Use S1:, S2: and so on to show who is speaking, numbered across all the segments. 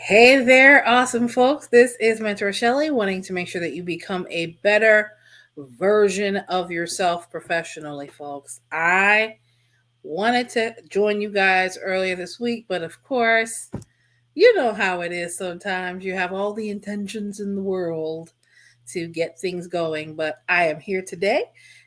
S1: Hey there, awesome folks. This is Mentor Shelley, wanting to make sure that you become a better version of yourself professionally, folks. I wanted to join you guys earlier this week, but of course, you know how it is sometimes. You have all the intentions in the world to get things going, but I am here today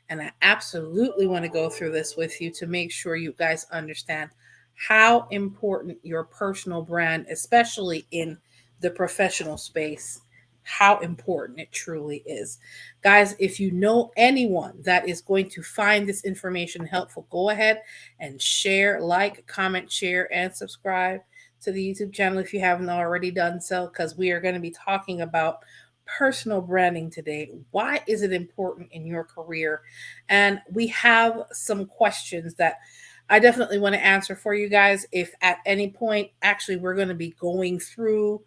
S1: and I absolutely want to go through this with you to make sure you guys understand how important your personal brand, especially in the professional space, how important it truly is. Guys, if you know anyone that is going to find this information helpful, go ahead and share, like, comment, share, and subscribe to the YouTube channel if you haven't already done so, because we are going to be talking about personal branding today. Why is it important in your career? And we have some questions that I definitely want to answer for you guys. If at any point, actually, we're going to be going through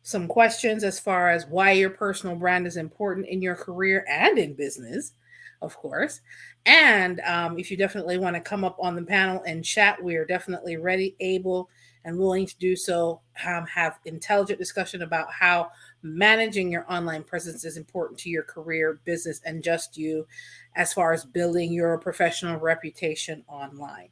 S1: some questions as far as why your personal brand is important in your career and in business, of course. And if you definitely want to come up on the panel and chat, we are definitely ready, able, and willing to do so. Have intelligent discussion about how managing your online presence is important to your career, business, and just you as far as building your professional reputation online.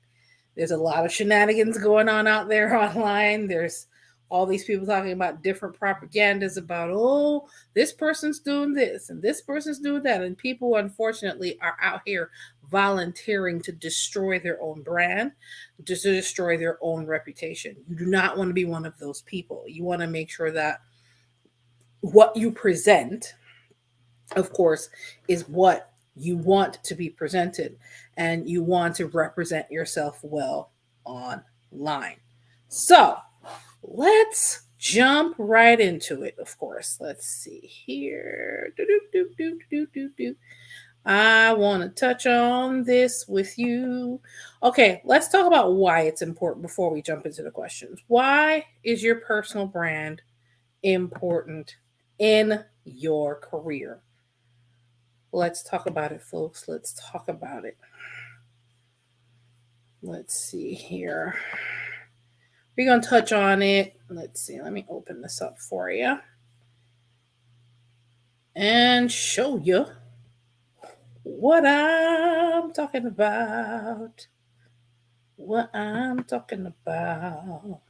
S1: There's a lot of shenanigans going on out there online. There's all these people talking about different propagandas about, oh, this person's doing this and this person's doing that. And people, unfortunately, are out here volunteering to destroy their own brand, just to destroy their own reputation. You do not want to be one of those people. You want to make sure that what you present, of course, is what you want to be presented, and you want to represent yourself well online. So let's jump right into it, of course. Let's see here. I want to touch on this with you. Okay, let's talk about why it's important before we jump into the questions. Why is your personal brand important in your career? Let's talk about it, folks. Let's talk about it. Let's see here. We're going to touch on it. Let's see. Let me open this up for you and show you what I'm talking about. What I'm talking about.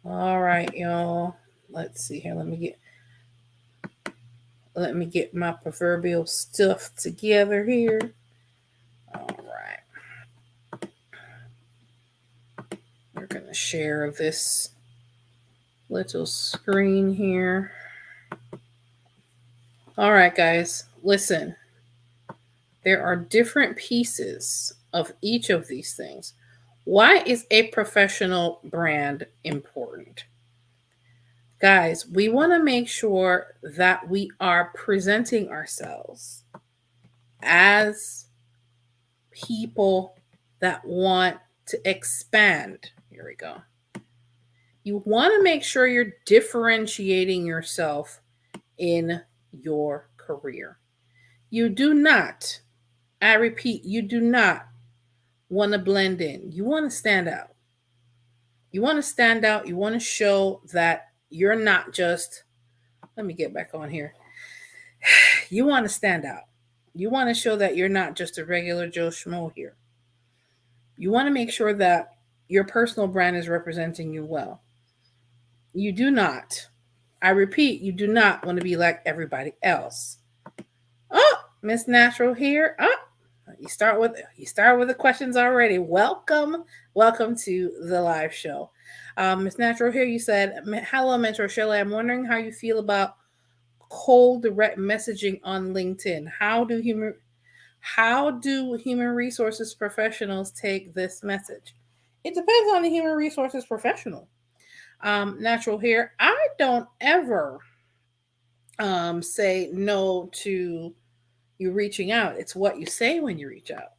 S1: All right, y'all. Let's see here. Let me get my proverbial stuff together here. All right. We're going to share this little screen here. All right, guys. Listen. There are different pieces of each of these things. Why is a professional brand important? Guys, we want to make sure that we are presenting ourselves as people that want to expand. Here we go. You want to make sure you're differentiating yourself in your career. You do not, I repeat, you do not want to blend in. You want to stand out. You want to stand out. You want to show that you're not just, let me get back on here. You want to stand out. You want to show that you're not just a regular Joe Schmo here. You want to make sure that your personal brand is representing you well. You do not, I repeat, you do not want to be like everybody else. Oh, Miss Natural here. Oh, you start with the questions already. Welcome to the live show. Miss Natural here. You said, "Hello, Mentor Shirley. I'm wondering how you feel about cold direct messaging on LinkedIn. How do human resources professionals take this message? It depends on the human resources professional. Natural here. I don't ever say no to you reaching out. It's what you say when you reach out.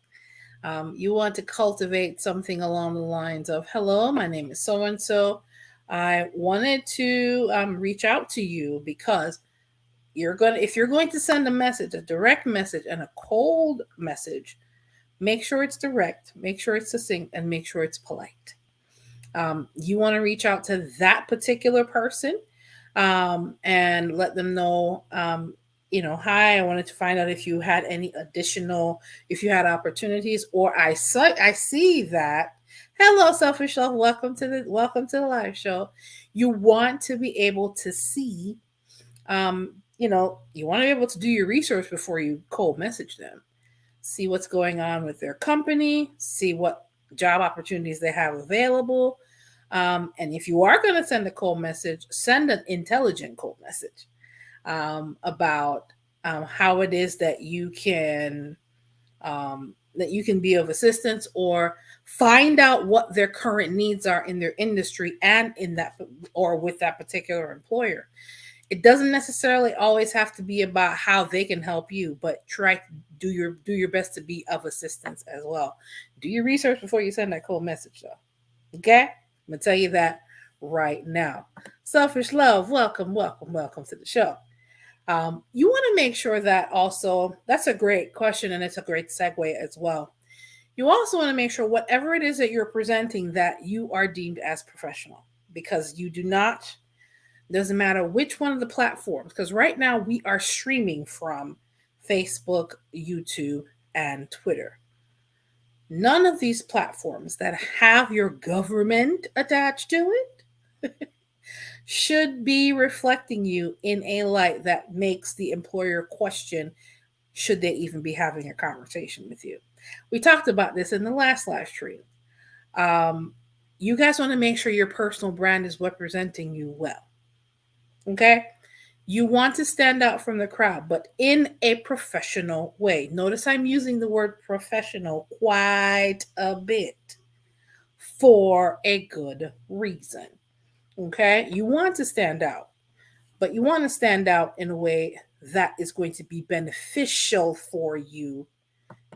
S1: You want to cultivate something along the lines of, hello, my name is so and so. I wanted to reach out to you because if you're going to send a message, a direct message and a cold message, make sure it's direct, make sure it's succinct, and make sure it's polite. You want to reach out to that particular person and let them know, hi, I wanted to find out if you had any additional, if you had opportunities, or I see that. Hello, selfish love. Welcome to the live show. You want to be able to see, you want to be able to do your research before you cold message them. See what's going on with their company, see what job opportunities they have available. And if you are going to send a cold message, send an intelligent cold message about how it is that you can be of assistance, or find out what their current needs are in their industry and in that, or with that particular employer. It doesn't necessarily always have to be about how they can help you, but try to do your best to be of assistance as well. Do your research before you send that cold message, though. Okay, I'm gonna tell you that right now. Selfish love, welcome to the show. You want to make sure that also, that's a great question, and it's a great segue as well. You also want to make sure whatever it is that you're presenting, that you are deemed as professional, because you do not, doesn't matter which one of the platforms, because right now we are streaming from Facebook, YouTube, and Twitter. None of these platforms that have your government attached to it should be reflecting you in a light that makes the employer question, should they even be having a conversation with you. We talked about this in the last live stream. You guys want to make sure your personal brand is representing you well. Okay? You want to stand out from the crowd, but in a professional way. Notice I'm using the word professional quite a bit, for a good reason. Okay? You want to stand out, but you want to stand out in a way that is going to be beneficial for you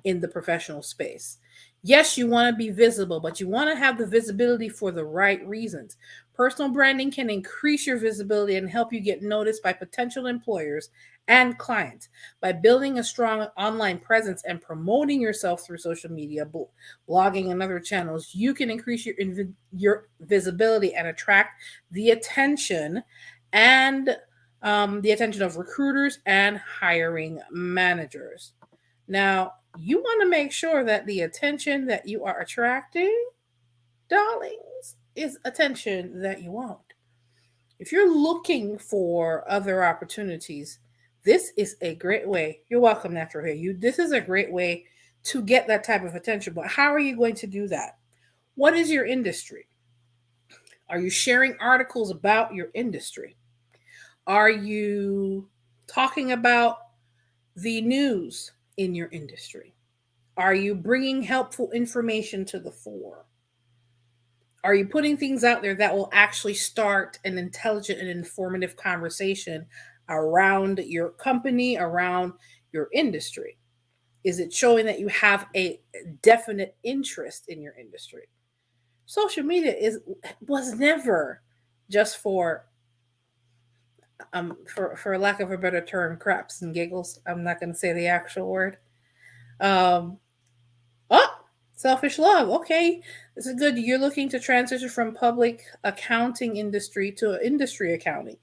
S1: in the professional space. Yes, you want to be visible, but you want to have the visibility for the right reasons. Personal branding can increase your visibility and help you get noticed by potential employers and clients. By building a strong online presence and promoting yourself through social media, blogging, and other channels, you can increase your visibility and attract the attention and the attention of recruiters and hiring managers. Now, you want to make sure that the attention that you are attracting, darlings, is attention that you want. If you're looking for other opportunities, this is a great way. You're welcome, Natural Hair. This is a great way to get that type of attention. But how are you going to do that? What is your industry? Are you sharing articles about your industry? Are you talking about the news in your industry? Are you bringing helpful information to the fore? Are you putting things out there that will actually start an intelligent and informative conversation around your company, around your industry? Is it showing that you have a definite interest in your industry? Social media was never just for lack of a better term, craps and giggles. I'm not going to say the actual word. Um, oh, selfish love. Okay, this is good. You're looking to transition from public accounting industry to industry accounting.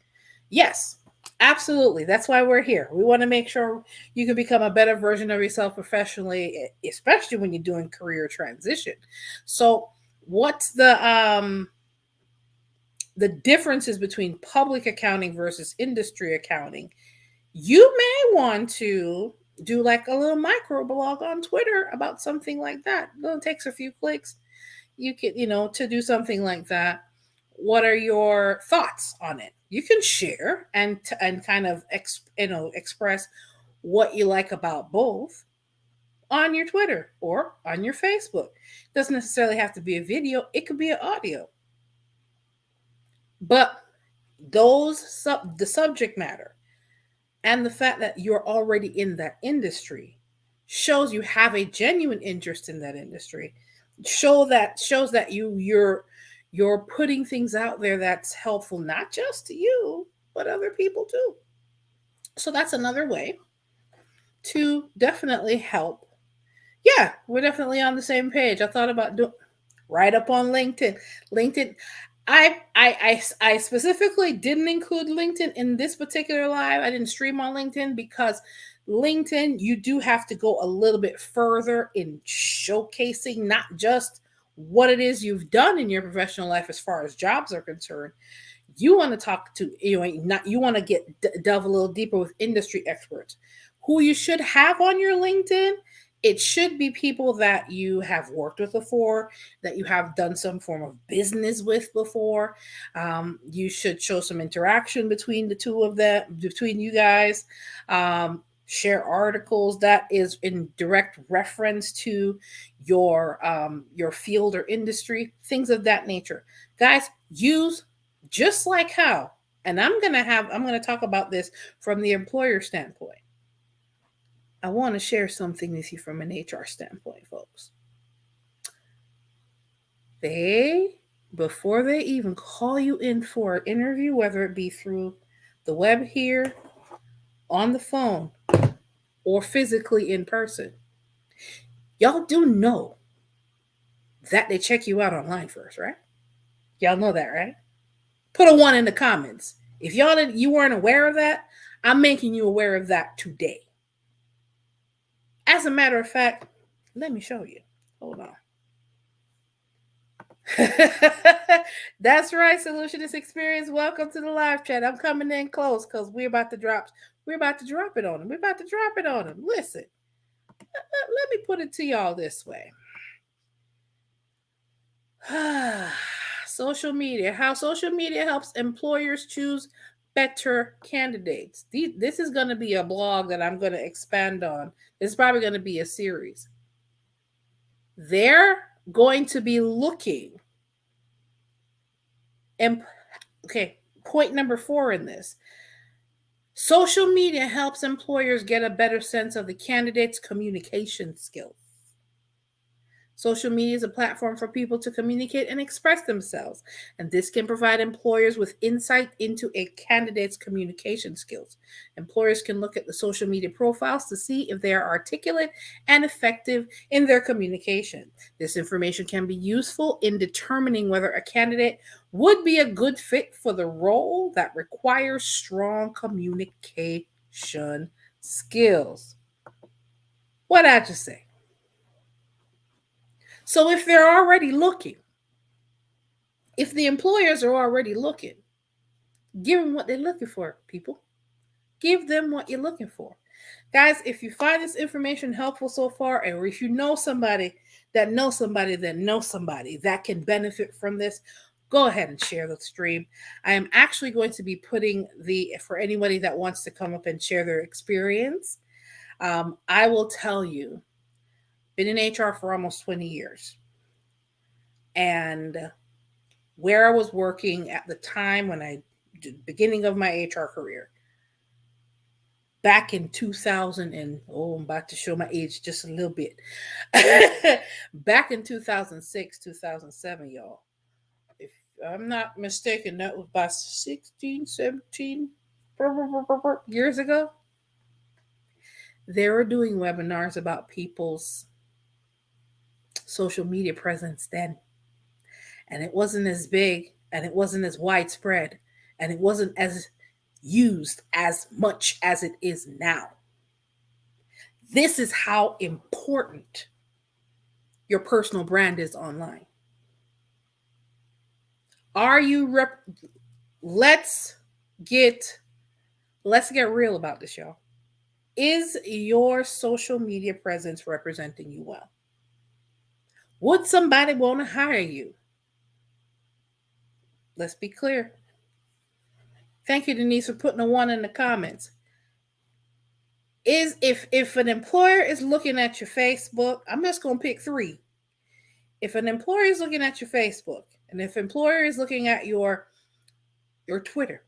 S1: Yes, absolutely. That's why we're here. We want to make sure you can become a better version of yourself professionally, especially when you're doing career transition. So, what's the differences between public accounting versus industry accounting? You may want to do like a little micro blog on Twitter about something like that. It takes a few clicks. You can, to do something like that. What are your thoughts on it? You can share and kind of express what you like about both on your Twitter or on your Facebook. It doesn't necessarily have to be a video. It could be an audio. But the subject matter and the fact that you're already in that industry shows you have a genuine interest in that industry. Shows that you're putting things out there that's helpful, not just to you, but other people too. So that's another way to definitely help. Yeah, we're definitely on the same page. I thought about Right up on LinkedIn. LinkedIn. I specifically didn't include LinkedIn in this particular live. I didn't stream on LinkedIn because LinkedIn, you do have to go a little bit further in showcasing not just what it is you've done in your professional life as far as jobs are concerned. You want to talk to not you want to delve a little deeper with industry experts who you should have on your LinkedIn. It should be people that you have worked with before, that you have done some form of business with before. You should show some interaction between the two of them, between you guys. Share articles that is in direct reference to your field or industry, things of that nature. Guys, use just like how, and I'm going to talk about this from the employer standpoint. I want to share something with you from an HR standpoint, folks. Before they even call you in for an interview, whether it be through the web here, on the phone, or physically in person, y'all do know that they check you out online first, right? Y'all know that, right? Put a 1 in the comments. If you weren't aware of that, I'm making you aware of that today. As a matter of fact, let me show you. Hold on. That's right, Solutionist Experience. Welcome to the live chat. I'm coming in close because we're about to drop it on them. Listen, let me put it to y'all this way. Social media. How social media helps employers choose better candidates. This is going to be a blog that I'm going to expand on. It's probably going to be a series. They're going to be looking. And okay, point number 4 in this. Social media helps employers get a better sense of the candidate's communication skills. Social media is a platform for people to communicate and express themselves, and this can provide employers with insight into a candidate's communication skills. Employers can look at the social media profiles to see if they are articulate and effective in their communication. This information can be useful in determining whether a candidate would be a good fit for the role that requires strong communication skills. What'd I just say? So if they're already looking, if the employers are already looking, give them what they're looking for, people. Give them what you're looking for. Guys, if you find this information helpful so far, or if you know somebody that knows somebody that knows somebody that can benefit from this, go ahead and share the stream. I am actually going to be putting for anybody that wants to come up and share their experience. I will tell you, been in HR for almost 20 years. And where I was working at the time when beginning of my HR career, back in 2000 and I'm about to show my age just a little bit. Back in 2006, 2007, y'all. If I'm not mistaken, that was about 16, 17 years ago. They were doing webinars about people's social media presence then. And it wasn't as big and it wasn't as widespread and it wasn't as used as much as it is now. This is how important your personal brand is online. Are you let's get real about this, y'all. Is your social media presence representing you well? Would somebody want to hire you? Let's be clear. Thank you, Denise, for putting a 1 in the comments. If an employer is looking at your Facebook, I'm just going to pick 3. If an employer is looking at your Facebook, and if an employer is looking at your Twitter,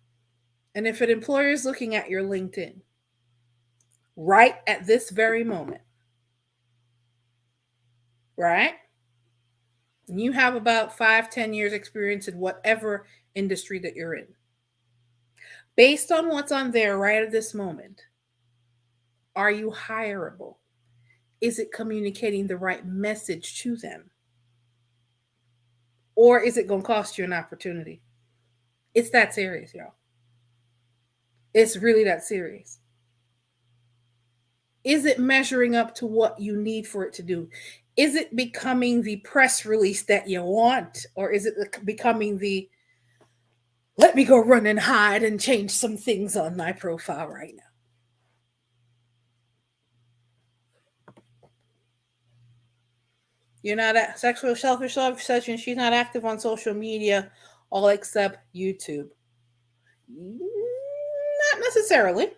S1: and if an employer is looking at your LinkedIn, right at this very moment, right? And you have about 5-10 years experience in whatever industry that you're in. Based on what's on there right at this moment, are you hireable? Is it communicating the right message to them? Or is it going to cost you an opportunity? It's that serious, y'all. It's really that serious. Is it measuring up to what you need for it to do? Is it becoming the press release that you want? Or is it becoming the let me go run and hide and change some things on my profile right now? You're not at sexual selfish love session. She's not active on social media, all except YouTube. Not necessarily.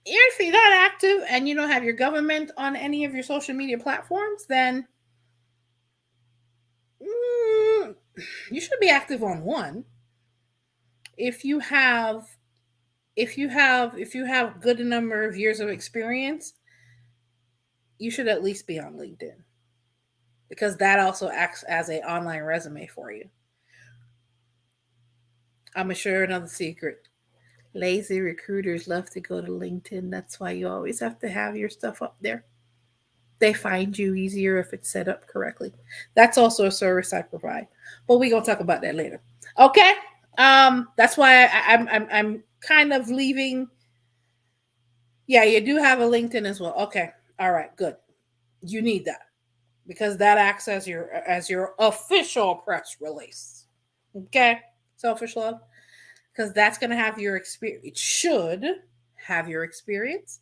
S1: If you're not active and you don't have your government on any of your social media platforms, then you should be active on one. If you have good number of years of experience, you should at least be on LinkedIn, because that also acts as an online resume for you. I'm gonna share another secret. Lazy recruiters love to go to LinkedIn. That's why you always have to have your stuff up there. They find you easier if it's set up correctly. That's also a service I provide, but we're gonna talk about that later. Okay. That's why I'm kind of leaving. Yeah, you do have a LinkedIn as well. Okay. All right, good. You need that because that acts as your official press release. Okay? Selfish love. Because that's going to have your experience. It should have your experience.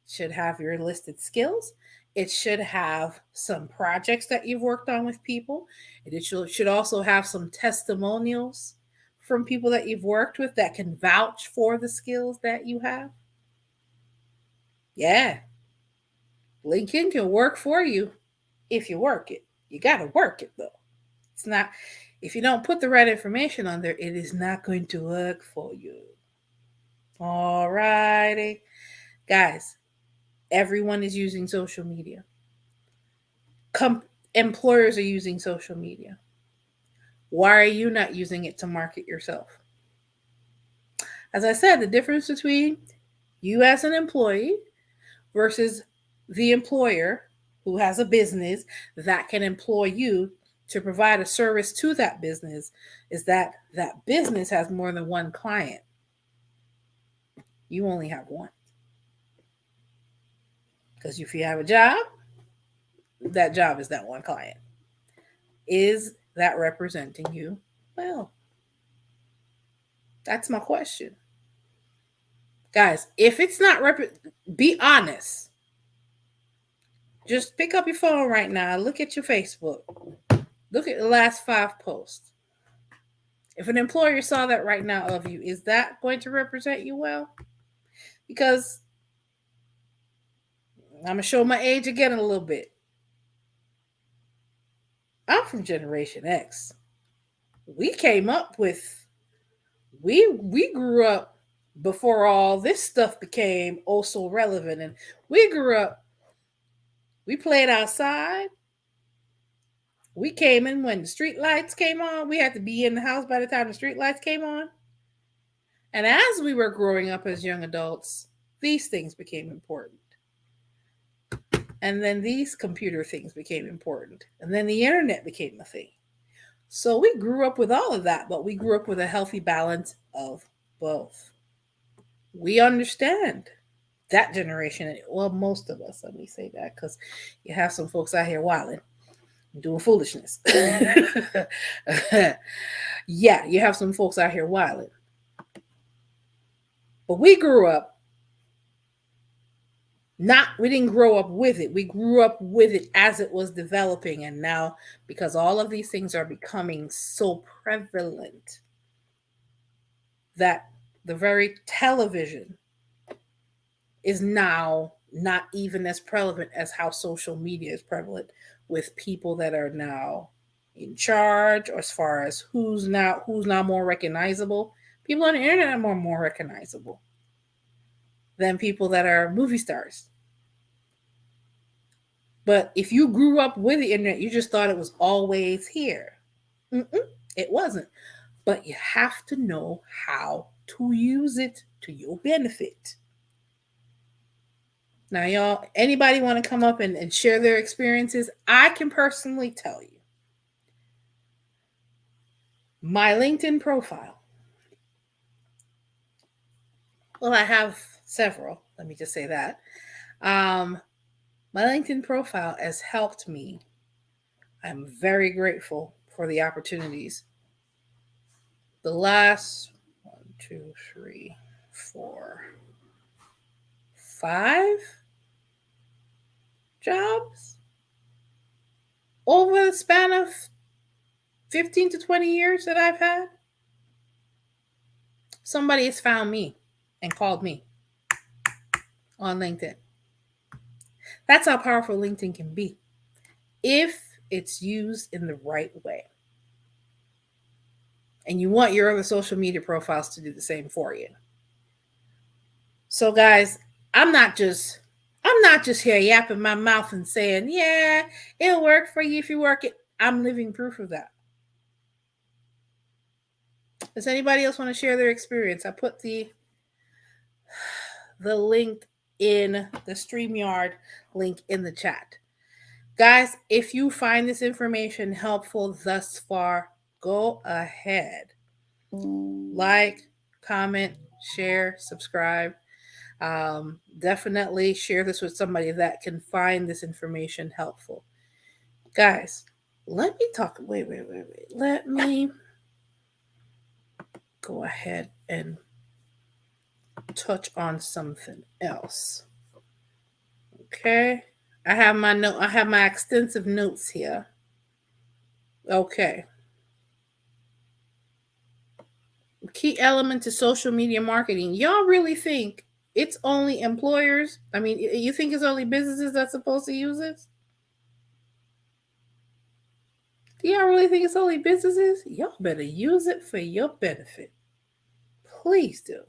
S1: It should have your listed skills. It should have some projects that you've worked on with people. It should also have some testimonials from people that you've worked with that can vouch for the skills that you have. Yeah. LinkedIn can work for you if you work it. You got to work it though. It's not, if you don't put the right information on there, it is not going to work for you. All righty. Guys, everyone is using social media. Employers are using social media. Why are you not using it to market yourself? As I said, the difference between you as an employee versus the employer who has a business that can employ you to provide a service to that business is that that business has more than one client. You only have one. Because if you have a job, that job is that one client. Is that representing you well? That's my question. Guys, if it's not be honest. Just pick up your phone right now. Look at your Facebook. Look at the last 5 posts. If an employer saw that right now of you, is that going to represent you well? Because I'm going to show my age again a little bit. I'm from Generation X. We came up with, we grew up before all this stuff became also relevant. And we grew up, we played outside. We came in when the street lights came on. We had to be in the house by the time the street lights came on. And as we were growing up as young adults, these things became important. And then these computer things became important. And then the internet became a thing. So we grew up with all of that, but we grew up with a healthy balance of both. We understand that generation. Well, most of us, let me say that, because you have some folks out here wilding, doing foolishness. Yeah, you have some folks out here wilding. But we grew up we didn't grow up with it. We grew up with it as it was developing. And now, because all of these things are becoming so prevalent, that the very television is now not even as prevalent as how social media is prevalent, with people that are now in charge, or as far as who's now more recognizable. People on the internet are more recognizable than people that are movie stars. But if you grew up with the internet, you just thought it was always here. It wasn't. But you have to know how to use it to your benefit. Now, y'all, anybody want to come up and share their experiences? I can personally tell you, My LinkedIn profile. Well, I have several. Let me just say that. Um, my LinkedIn profile has helped me. I'm very grateful for the opportunities. The last 5 jobs over the span of 15 to 20 years that I've had, somebody has found me and called me on LinkedIn. That's how powerful LinkedIn can be if it's used in the right way. And you want your other social media profiles to do the same for you. So guys, I'm not just here yapping my mouth and saying, yeah, it'll work for you if you work it. I'm living proof of that. Does anybody else want to share their experience? I put the link in the StreamYard link in the chat. Guys, if you find this information helpful thus far, go ahead. Like, comment, share, subscribe. Definitely share this with somebody that can find this information helpful. Guys, let me talk. Wait. Let me go ahead and touch on something else. Okay. I have my extensive notes here. Okay. Key element to social media marketing. Y'all really think it's only employers? I mean, you think it's only businesses that's supposed to use this? Do y'all really think it's only businesses? Y'all better use it for your benefit. Please do.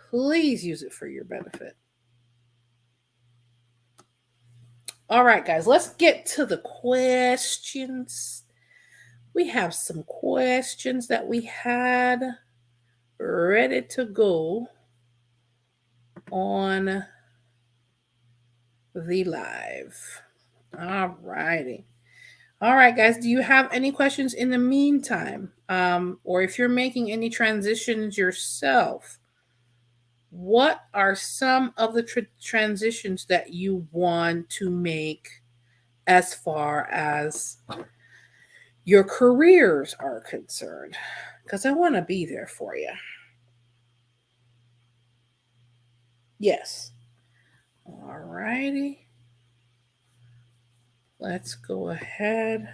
S1: Please use it for your benefit. All right, guys, let's get to the questions. We have some questions that we had ready to go on the live. All righty. All right, guys, do you have any questions in the meantime? Or if you're making any transitions yourself, what are some of the transitions that you want to make as far as your careers are concerned? Because I want to be there for you. Yes. All righty. Let's go ahead.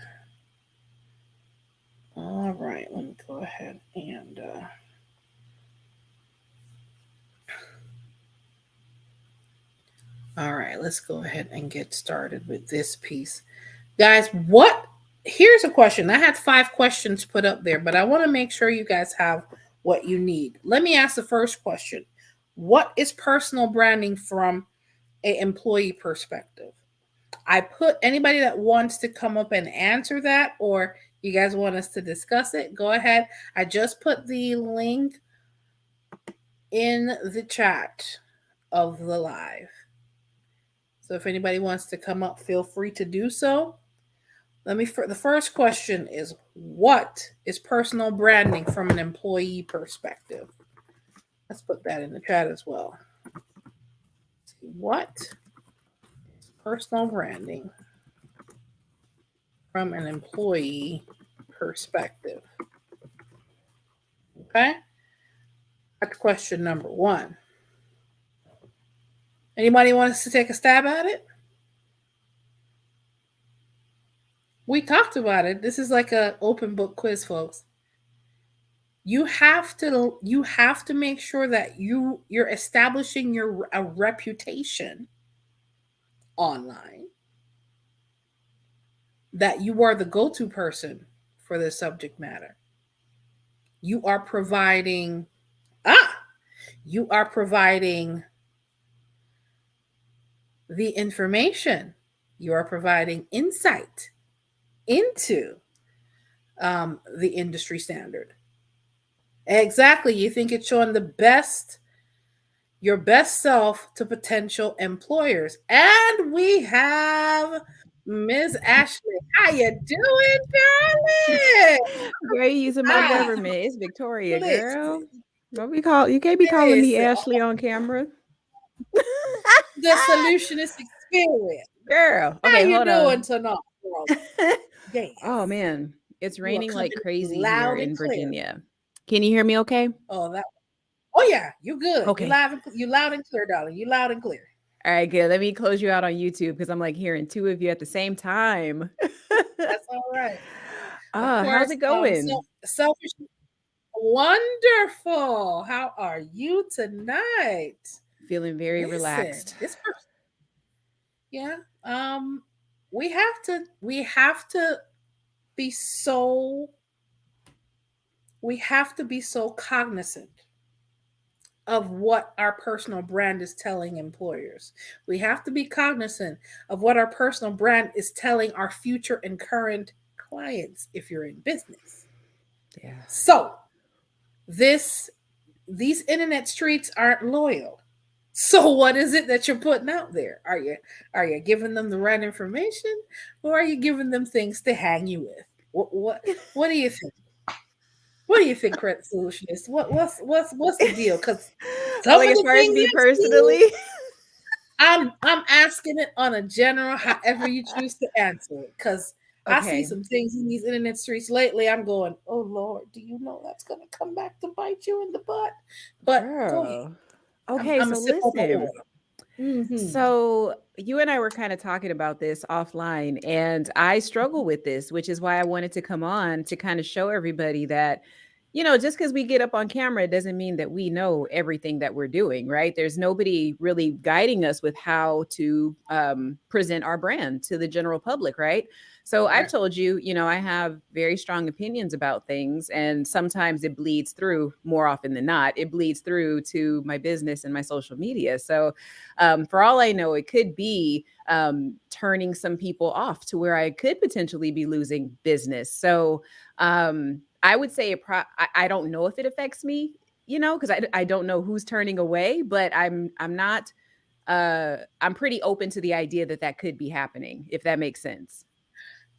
S1: All right, let me go ahead and all right, let's go ahead and get started with this piece. Guys, here's a question. I had 5 questions put up there, but I want to make sure you guys have what you need. Let me ask the first question. What is personal branding from an employee perspective? I put anybody that wants to come up and answer that, or you guys want us to discuss it, go ahead. I just put the link in the chat of the live. So if anybody wants to come up, feel free to do so. The first question is, what is personal branding from an employee perspective? Let's put that in the chat as well. What is personal branding from an employee perspective? Okay. That's question number 1. Anybody wants to take a stab at it? We talked about it. This is like an open book quiz, folks. You have to make sure that you're establishing a reputation online, that you are the go-to person for this subject matter. You are providing the information. You are providing insight into the industry standard. Exactly. You think it's showing your best self to potential employers. And we have Ms. Ashley. How you doing, darling?
S2: Girl, you using my
S1: Ah,
S2: government. It's Victoria, girl.
S1: listen,
S2: Don't be call you can't be calling me
S1: listen.
S2: Ashley on camera.
S1: The solutionist experience.
S2: Girl.
S1: How
S2: Okay,
S1: you
S2: hold
S1: doing
S2: on.
S1: tonight, girl?
S2: Oh
S1: Yes.
S2: man, it's
S1: You are
S2: raining like
S1: coming
S2: crazy here
S1: loud and
S2: in
S1: clear.
S2: Virginia. Can you hear me okay?
S1: Oh, that. Oh yeah, you good.
S2: Okay.
S1: You loud and clear, darling. You loud and clear.
S2: All right, good. Let me close you out on YouTube because I'm like hearing two of you at the same time.
S1: That's all right. Of
S2: How's
S1: course.
S2: it going?
S1: Selfish. Wonderful. How are you tonight?
S2: Feeling very
S1: Listen,
S2: relaxed.
S1: yeah. We have to be so we have to be so cognizant of what our personal brand is telling employers. We have to be cognizant of what our personal brand is telling our future and current clients if you're in business.
S2: Yeah.
S1: So, this these internet streets aren't loyal. So what is it that you're putting out there? Are you giving them the right information, or are you giving them things to hang you with? What do you think? What do you think, credit solutionist? What's the deal? Because
S2: Oh,
S1: some
S2: like
S1: of
S2: as
S1: the
S2: far as
S1: things
S2: me
S1: I've seen,
S2: personally.
S1: I'm asking it on a general, however you choose to answer it. Because I see
S2: Okay.
S1: some things in these internet streets lately. I'm going, oh Lord, do you know that's gonna come back to bite you in the butt? But go ahead.
S2: Girl.
S1: I'm,
S2: Okay,
S1: I'm a
S2: so
S1: sip on my
S2: listen.
S1: water. Mm-hmm.
S2: So you and I were kind of talking about this offline, and I struggle with this, which is why I wanted to come on to kind of show everybody that, just because we get up on camera doesn't mean that we know everything that we're doing, right? There's nobody really guiding us with how to present our brand to the general public, right? So I've
S1: Right.
S2: told you, I have very strong opinions about things, and sometimes it bleeds through more often than not. It bleeds through to my business and my social media. So for all I know, it could be turning some people off to where I could potentially be losing business. So I would say I don't know if it affects me, because I don't know who's turning away, but I'm not. I'm pretty open to the idea that that could be happening, if that makes sense.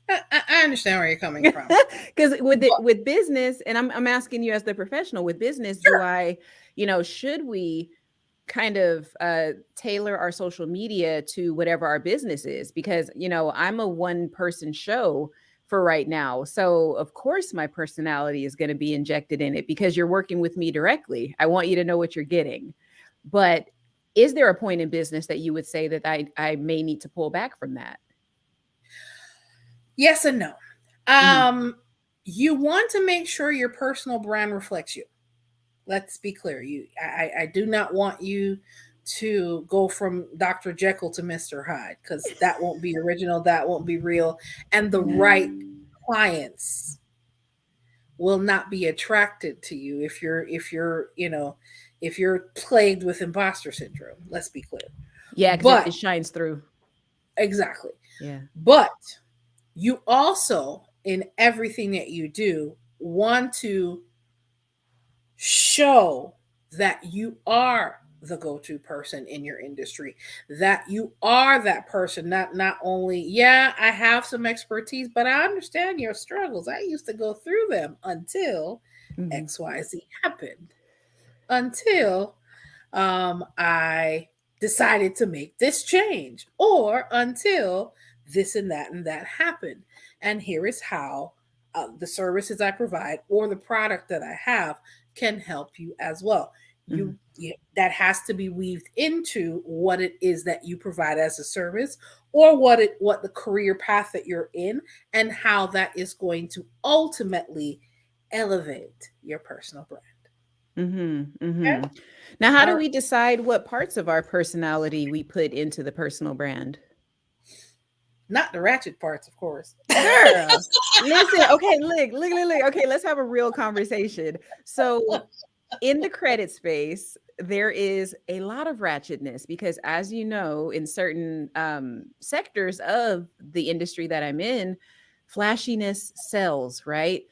S1: I understand where you're coming from.
S2: Because
S1: But
S2: with business, and I'm asking you as the professional with business, do
S1: sure.
S2: I, should we kind of tailor our social media to whatever our business is? Because I'm a one person show for right now, so of course my personality is going to be injected in it because you're working with me directly. I want you to know what you're getting. But is there a point in business that you would say that I may need to pull back from that?
S1: Yes and no.
S2: Hmm.
S1: Um, you want to make sure your personal brand reflects you. Let's be clear. I do not want you to go from Dr. Jekyll to Mr. Hyde because that won't be original, that won't be real, and the right clients will not be attracted to you if you're plagued with imposter syndrome. Let's be clear.
S2: Yeah, because it
S1: But
S2: shines through.
S1: exactly.
S2: Yeah.
S1: But you also, in everything that you do, want to show that you are the go-to person in your industry, that you are that person, not only, yeah, I have some expertise, but I understand your struggles. I used to go through them until
S2: Hmm.
S1: XYZ happened, until I decided to make this change, or until this and that happened. And here is how the services I provide or the product that I have can help you as well.
S2: Hmm.
S1: That has to be weaved into what it is that you provide as a service, or what the career path that you're in, and how that is going to ultimately elevate your personal brand.
S2: Mhm,
S1: Okay.
S2: mhm. Now, how
S1: All
S2: do
S1: right.
S2: we decide what parts of our personality we put into the personal brand?
S1: Not the ratchet parts, of course.
S2: Girl, listen, okay, look. Okay, let's have a real conversation. So, in the credit space, there is a lot of ratchetness because, as you know, in certain sectors of the industry that I'm in, flashiness sells, right?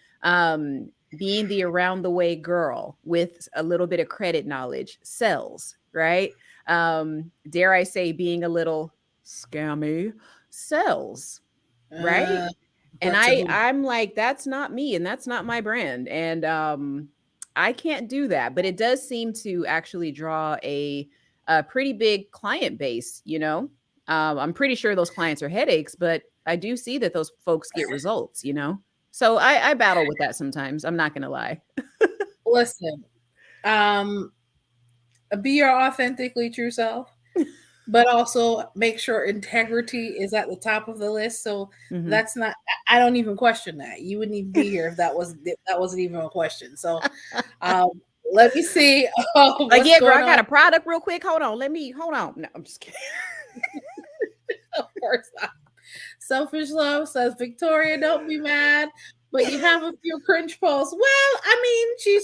S2: Being the around the way girl with a little bit of credit knowledge sells, right? Dare I say, being a little scammy sells,
S1: Uh,
S2: right? And
S1: But to who?
S2: I'm like, that's not me and that's not my brand. And I can't do that. But it does seem to actually draw a pretty big client base, you know. I'm pretty sure those clients are headaches, but I do see that those folks get results, you know. So I battle with that sometimes. I'm not gonna lie.
S1: Listen, um, be your authentically true self, but also make sure integrity is at the top of the list. So
S2: Mhm.
S1: that's not. I don't even question that. You wouldn't even be here if that wasn't even a question. So um, let me see
S2: Like,
S1: what's
S2: yeah, girl,
S1: going
S2: I got
S1: on.
S2: a product real quick. Hold on. Hold on. No, I'm just kidding.
S1: Of course, Selfish Love says, Victoria, don't be mad, but you have a few cringe posts. Well, I mean,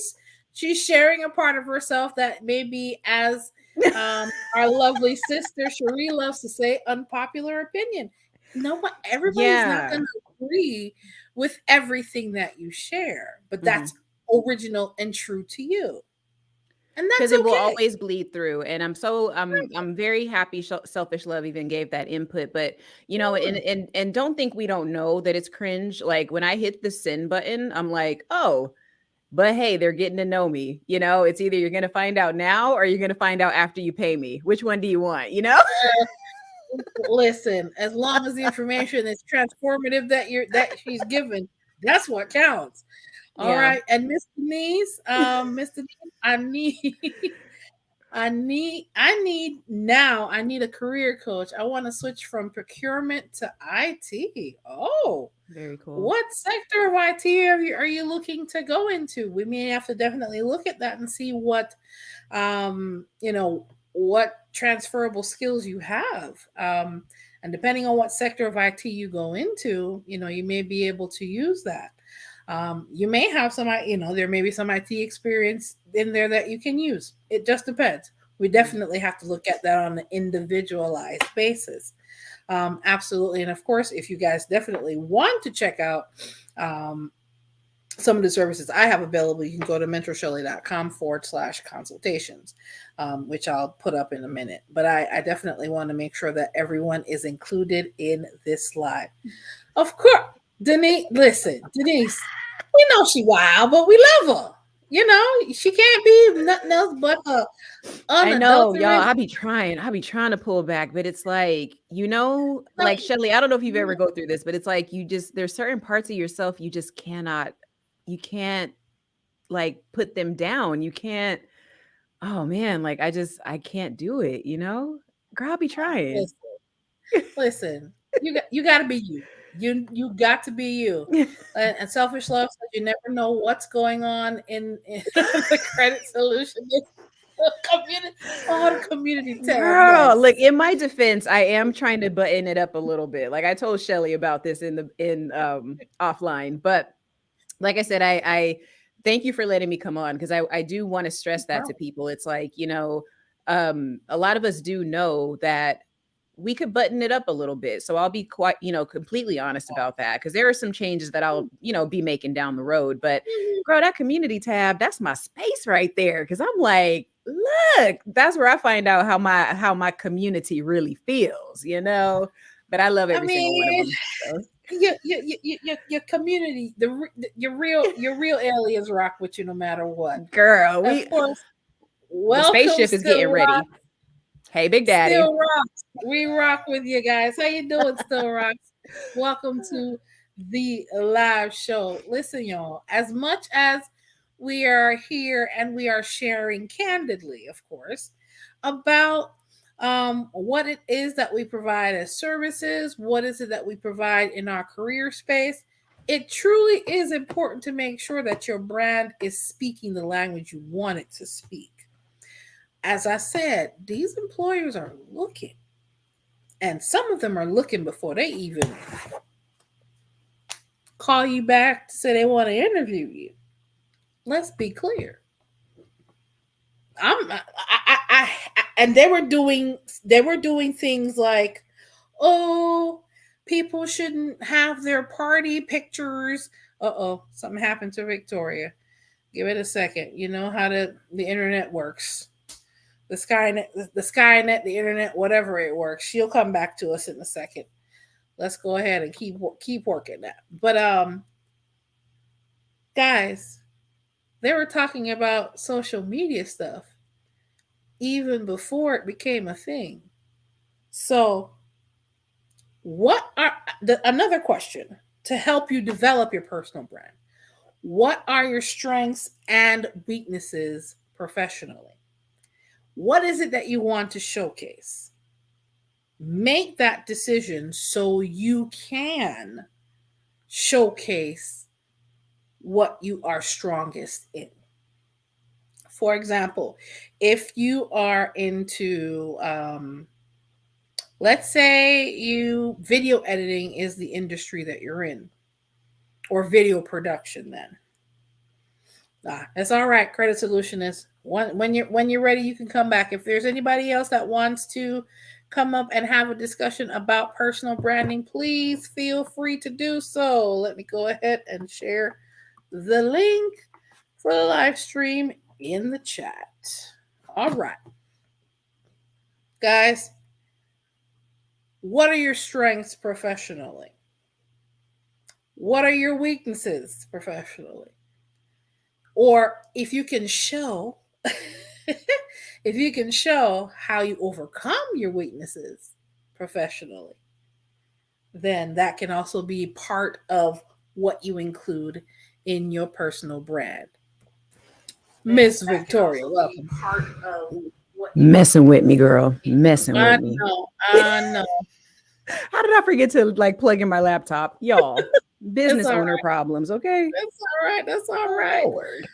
S1: she's sharing a part of herself that maybe, as our lovely sister Cherie loves to say, unpopular opinion. No one, everybody's not
S2: Yeah.
S1: going to agree with everything that you share, but
S2: Mhm.
S1: that's original and true to you, and
S2: Because
S1: that's
S2: it will
S1: okay.
S2: always bleed through, and I'm very happy Selfish Love even gave that input. But you know,
S1: Yeah.
S2: and don't think we don't know that it's cringe. Like when I hit the send button, I'm like, oh, but hey, they're getting to know me. You know, it's either you're gonna find out now or you're gonna find out after you pay me. Which one do you want? You know?
S1: Listen, as long as the information is transformative that she's given, that's what counts. All
S2: Yeah.
S1: right. And Mr. Denise, Mr. Denise, I need I need a career coach. I want to switch from procurement to IT. Oh,
S2: Very cool.
S1: what sector of IT are you looking to go into? We may have to definitely look at that and see what what transferable skills you have. And depending on what sector of IT you go into, you may be able to use that. You may have there may be some IT experience in there that you can use. It just depends. We
S2: Mhm.
S1: definitely have to look at that on an individualized basis. Absolutely. And of course, if you guys definitely want to check out um, some of the services I have available, you can go to mentorshelley.com/consultations, which I'll put up in a minute. But I definitely want to make sure that everyone is included in this live. Of course, Denise, we know she wild, but we love her. She can't be nothing else but her
S2: I know, y'all.
S1: unadulterated.
S2: I be trying to pull back, but it's like, you know, like Shelly, I don't know if you've ever go through this, but it's like there's certain parts of yourself you just you can't like put them down. You can't, oh man, like I can't do it, you know? Girl, I'll be trying.
S1: Listen, listen, you got to be you. You got to be you. And selfish love says you never know what's going on in the credit solution community. Oh, the community tab,
S2: Girl,
S1: yes.
S2: look, in my defense, I am trying to button it up a little bit. Like I told Shelly about this in offline, but like I said, I thank you for letting me come on because I do want to stress that to people. It's like, you know, a lot of us do know that we could button it up a little bit. So I'll be quite, you know, completely honest about that because there are some changes that I'll, you know, be making down the road. But girl, that community tab, that's my space right there. Cause I'm like, look, that's where I find out how my community really feels, you know. But I love
S1: I
S2: every single one of
S1: mean,
S2: them. So.
S1: your community, your real aliens rock with you no matter what.
S2: Girl,
S1: Of course,
S2: the
S1: welcome,
S2: spaceship is getting
S1: Still Rock.
S2: ready. Hey, Big Daddy.
S1: Still Rocks. We rock with you guys. How you doing, Still Rocks? Welcome to the live show. Listen, y'all, as much as we are here and we are sharing candidly, of course, about what it is that we provide as services, what is it that we provide in our career space. It truly is important to make sure that your brand is speaking the language you want it to speak. As I said, these employers are looking, and some of them are looking before they even call you back to say they want to interview you. Let's be clear. And they were doing things like, oh, people shouldn't have their party pictures. Something happened to Victoria. Give it a second. You know how the internet works. The Skynet, the internet, whatever it works. She'll come back to us in a second. let's go ahead and keep working that. But guys, they were talking about social media stuff even before it became a thing. So, what are another question to help you develop your personal brand? What are your strengths and weaknesses professionally? What is it that you want to showcase? Make that decision so you can showcase what you are strongest in. For example, if you are into, let's say you video editing is the industry that you're in, or video production, then that's all right. Credit Solutionist. When you're ready, you can come back. If there's anybody else that wants to come up and have a discussion about personal branding, please feel free to do so. Let me go ahead and share the link for the live stream in the chat. All right. Guys, what are your strengths professionally? What are your weaknesses professionally? Or if you can show if you can show how you overcome your weaknesses professionally, then that can also be part of what you include in your personal brand. Miss Victoria, welcome. Part of
S2: what messing with me, girl. Messing with me.
S1: I know.
S2: How did I forget to like plug in my laptop? Y'all, business owner problems, okay?
S1: That's all right. Lord.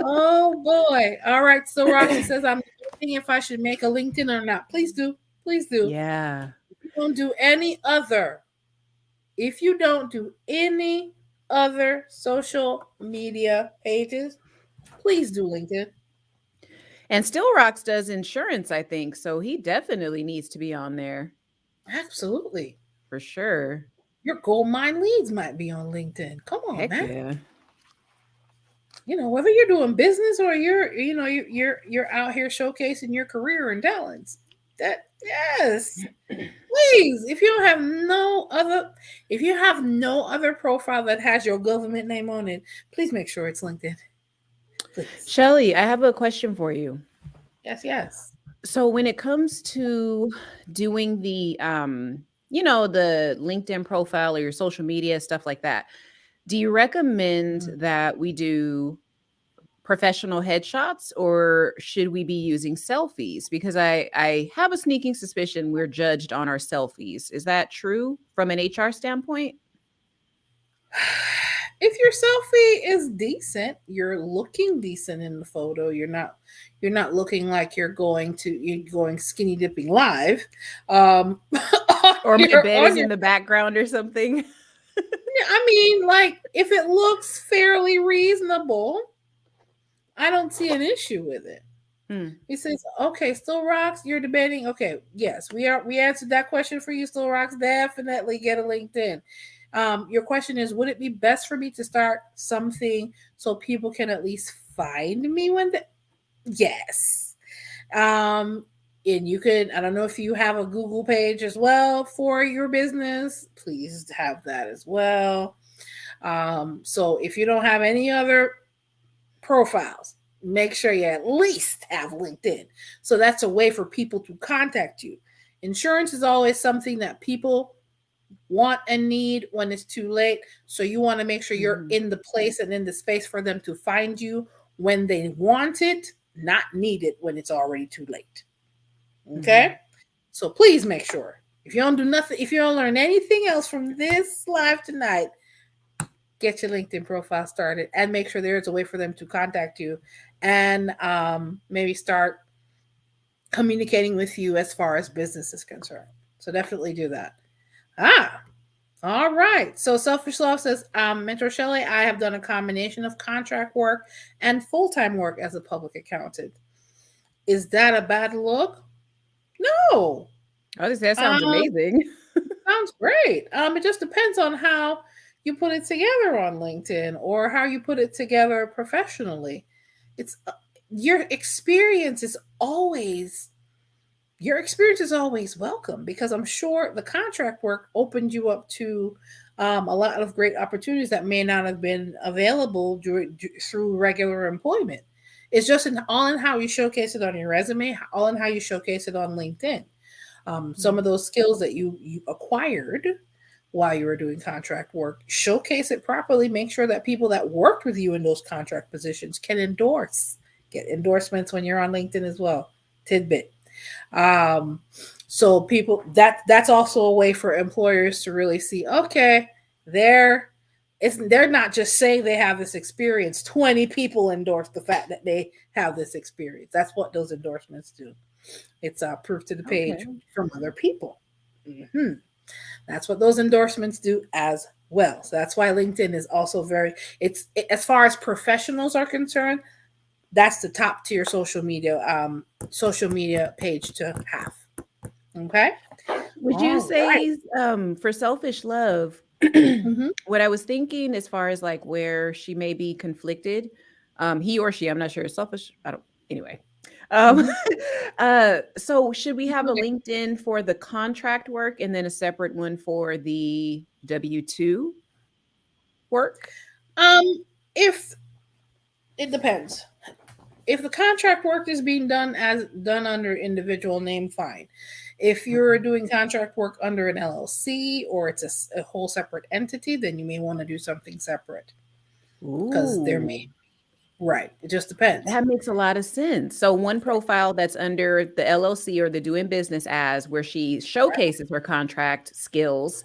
S1: Oh boy. All right. So Roxy says, I'm thinking if I should make a LinkedIn or not. Please do. Please do.
S2: Yeah.
S1: If you don't do any other social media pages, please do LinkedIn.
S2: And Still Rocks does insurance, I think. So he definitely needs to be on there.
S1: Absolutely.
S2: For sure.
S1: Your gold mine leads might be on LinkedIn. Come on,
S2: heck
S1: man.
S2: Yeah.
S1: You know, whether you're doing business or you're out here showcasing your career and talents. That yes. Please, if you have no other profile that has your government name on it, please make sure it's LinkedIn.
S2: Please. Shelly, I have a question for you.
S1: Yes.
S2: So when it comes to doing the the LinkedIn profile or your social media, stuff like that, do you recommend that we do professional headshots or should we be using selfies? Because I have a sneaking suspicion we're judged on our selfies. Is that true from an HR standpoint?
S1: If your selfie is decent, you're looking decent in the photo. You're not looking like you're going skinny dipping live.
S2: Or my bed is in the background or something.
S1: I mean, like if it looks fairly reasonable, I don't see an issue with it. He says, okay, Still Rocks, you're debating. Okay, yes, we answered that question for you, Still Rocks. Definitely get a LinkedIn. Your question is, would it be best for me to start something so people can at least find me when yes. And you could, I don't know if you have a Google page as well for your business, please have that as well. So if you don't have any other profiles, make sure you at least have LinkedIn. So that's a way for people to contact you. Insurance is always something that people want and need when it's too late. So you want to make sure you're in the place and in the space for them to find you when they want it, not need it when it's already too late. Okay? So please make sure. If you don't do nothing, if you don't learn anything else from this live tonight, get your LinkedIn profile started and make sure there's a way for them to contact you and maybe start communicating with you as far as business is concerned. So definitely do that. All right. So Selfish Love says, Mentor Shelly, I have done a combination of contract work and full-time work as a public accountant. Is that a bad look? No.
S2: Oh, that sounds amazing.
S1: Sounds great. It just depends on how you put it together on LinkedIn or how you put it together professionally. It's your experience is always your experience is always welcome, because I'm sure the contract work opened you up to a lot of great opportunities that may not have been available through regular employment. It's just all in how you showcase it on your resume, all in how you showcase it on LinkedIn. Some of those skills that you acquired while you were doing contract work, showcase it properly. Make sure that people that worked with you in those contract positions can get endorsements when you're on LinkedIn as well. Tidbit. Um, so people, that's also a way for employers to really see, okay, they're not just saying they have this experience. 20 people endorse the fact that they have this experience. That's what those endorsements do. It's proof to the page from other people. Mm-hmm. That's what those endorsements do as well. So that's why LinkedIn is also as far as professionals are concerned, that's the top tier social media page to have. Okay.
S2: Would you say for Selfish Love, what I was thinking as far as like where she may be conflicted, he or she, I'm not sure, selfish, I don't, anyway. So should we have a LinkedIn for the contract work and then a separate one for the W-2 work?
S1: If it depends. If the contract work is being done under individual name, fine. If you're doing contract work under an LLC or it's a whole separate entity, then you may want to do something separate. Because there may right. It just depends.
S2: That makes a lot of sense. So one profile that's under the LLC or the doing business as, where she showcases her contract skills.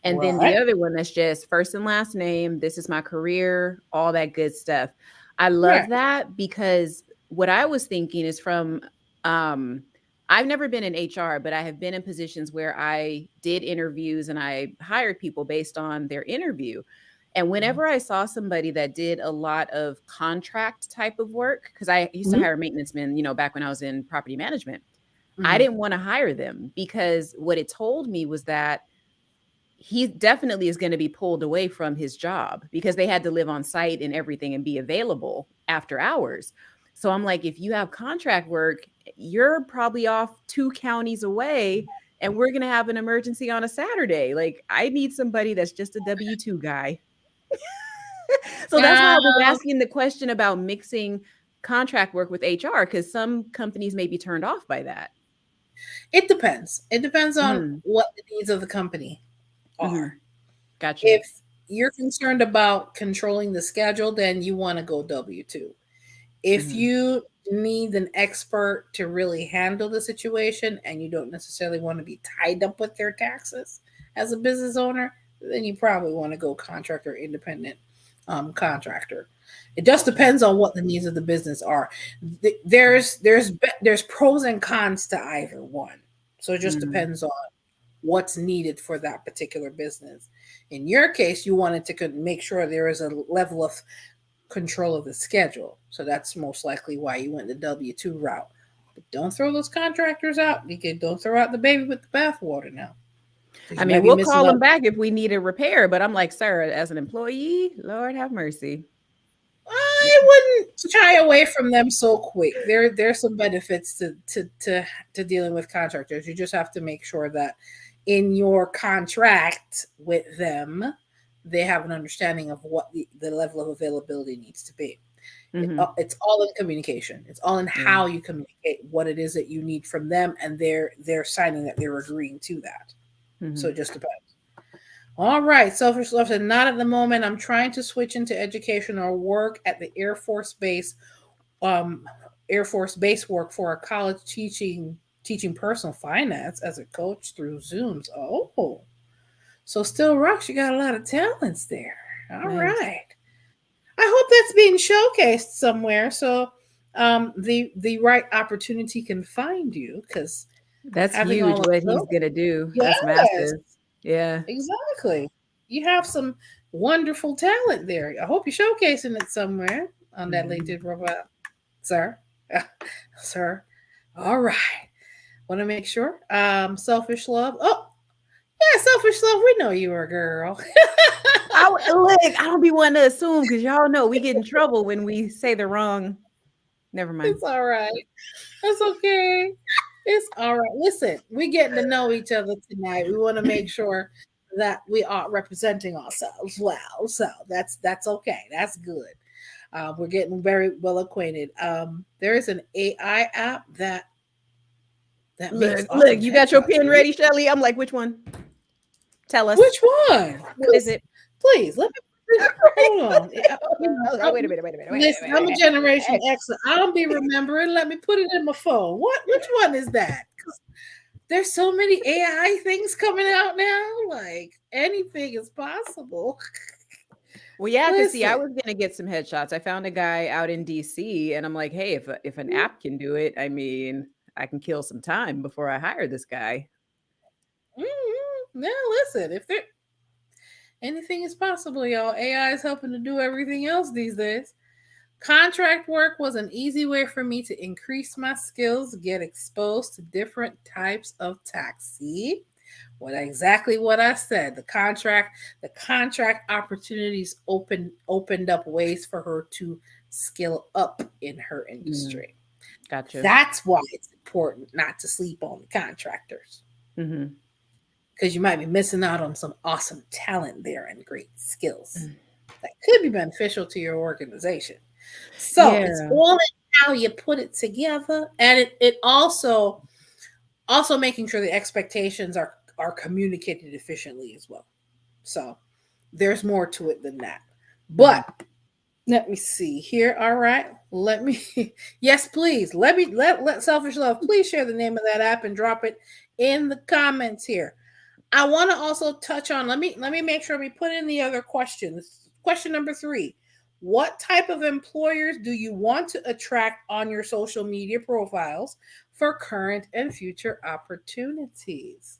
S2: And then the other one that's just first and last name, this is my career, all that good stuff. I love that, because what I was thinking is from, I've never been in HR, but I have been in positions where I did interviews and I hired people based on their interview. And whenever I saw somebody that did a lot of contract type of work, because I used to hire maintenance men, back when I was in property management, I didn't want to hire them, because what it told me was that he definitely is going to be pulled away from his job, because they had to live on site and everything and be available after hours. So I'm like, if you have contract work, you're probably off 2 counties away and we're going to have an emergency on a Saturday. Like, I need somebody that's just a W-2 guy. So that's why I was asking the question about mixing contract work with HR, because some companies may be turned off by that.
S1: It depends. It depends on what the needs of the company are.
S2: Gotcha.
S1: If you're concerned about controlling the schedule, then you want to go W-2. If you need an expert to really handle the situation and you don't necessarily want to be tied up with their taxes as a business owner, then you probably want to go contractor, independent contractor. It just depends on what the needs of the business are. There's pros and cons to either one. So it just depends on what's needed for that particular business. In your case, you wanted to make sure there is a level of control of the schedule. So that's most likely why you went the W-2 route. But don't throw those contractors out. Don't throw out the baby with the bathwater now.
S2: I mean, we'll call them back if we need a repair, but I'm like, sir, as an employee, Lord have mercy.
S1: I wouldn't shy away from them so quick. There's some benefits to dealing with contractors. You just have to make sure that in your contract with them, they have an understanding of what the level of availability needs to be. It's all in communication. It's all in how you communicate what it is that you need from them, and they're signing that they're agreeing to that. So it just depends. All right, Selfish Love said, not at the moment. I'm trying to switch into education or work at the Air Force Base work for a college teaching personal finance as a coach through Zooms. Oh, so still rocks. You got a lot of talents there. All right. I hope that's being showcased somewhere, so the right opportunity can find you, because
S2: that's huge what he's gonna do.
S1: Yes.
S2: That's massive. Yeah,
S1: exactly. You have some wonderful talent there. I hope you're showcasing it somewhere on that LinkedIn profile, sir. Sir. All right. Want to make sure. Selfish Love. Oh, yeah, Selfish Love. We know you're a girl.
S2: I don't be wanting to assume, because y'all know we get in trouble when we say the wrong. Never mind.
S1: It's all right. That's okay. It's all right. Listen, we're getting to know each other tonight. We want to make sure that we are representing ourselves well. So that's okay. That's good. We're getting very well acquainted. There is an AI app that makes
S2: Look,
S1: awesome
S2: you got your
S1: headshots.
S2: pen ready, Shelly? I'm like, which one? Tell us.
S1: Which one?
S2: What is it?
S1: Please let me hold on.
S2: Wait a minute, wait a minute, wait a minute,
S1: Listen,
S2: wait a
S1: I'm a
S2: minute.
S1: Generation X. I don't be remembering. Let me put it in my phone. Which one is that? 'Cause there's so many AI things coming out now. Like anything is possible.
S2: Well, yeah, because see, I
S1: Listen.
S2: was gonna get some headshots. I found a guy out in DC, and I'm like, hey, if an app can do it, I mean, I can kill some time before I hire this guy.
S1: Now listen, if there anything is possible, y'all. AI is helping to do everything else these days. Contract work was an easy way for me to increase my skills, get exposed to different types of tax. See exactly what I said. The contract opportunities opened up ways for her to skill up in her
S2: Mm,
S1: industry.
S2: gotcha.
S1: That's why it's important not to sleep on the contractors
S2: Mm-hmm.
S1: because you might be missing out on some awesome talent there and great skills
S2: Mm.
S1: that could be beneficial to your organization. So it's
S2: Yeah.
S1: all in how you put it together, and it also making sure the expectations are communicated efficiently as well. So there's more to it than that.
S2: Mhm.
S1: But let me see here. All right. Let me yes, please. Let Selfish Love please share the name of that app and drop it in the comments here. I want to also touch on let me make sure we put in the other questions. Question number 3. What type of employers do you want to attract on your social media profiles for current and future opportunities?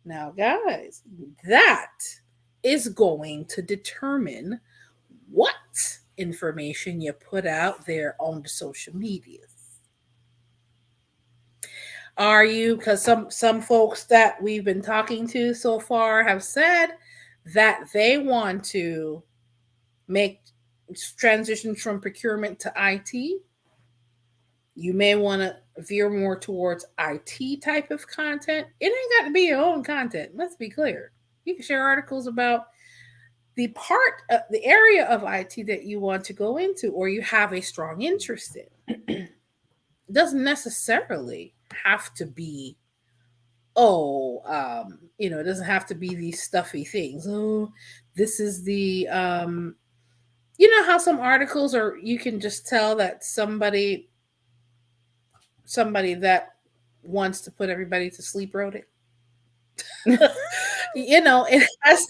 S1: Now, guys, that is going to determine what information you put out there on the social medias. Are you because some folks that we've been talking to so far have said that they want to make transitions from procurement to IT. You may want to veer more towards IT type of content. It ain't got to be your own content. Let's be clear. You can share articles about the area of IT that you want to go into or you have a strong interest in. It doesn't necessarily have to be it doesn't have to be these stuffy things. Oh, this is the you know how some articles are you can just tell that somebody that wants to put everybody to sleep wrote it. It has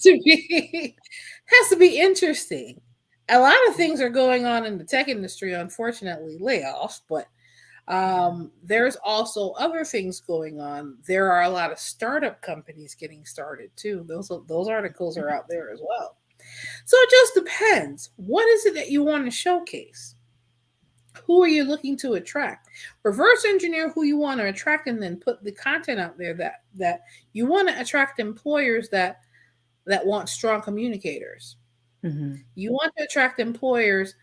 S1: to be interesting. A lot of things are going on in the tech industry, unfortunately, layoffs, but there's also other things going on. There are a lot of startup companies getting started too. Those articles are out there as well. So it just depends. What is it that you want to showcase? Who are you looking to attract? Reverse engineer who you want to attract, and then put the content out there that you want to attract employers that want strong communicators.
S2: Mhm.
S1: You want to attract employers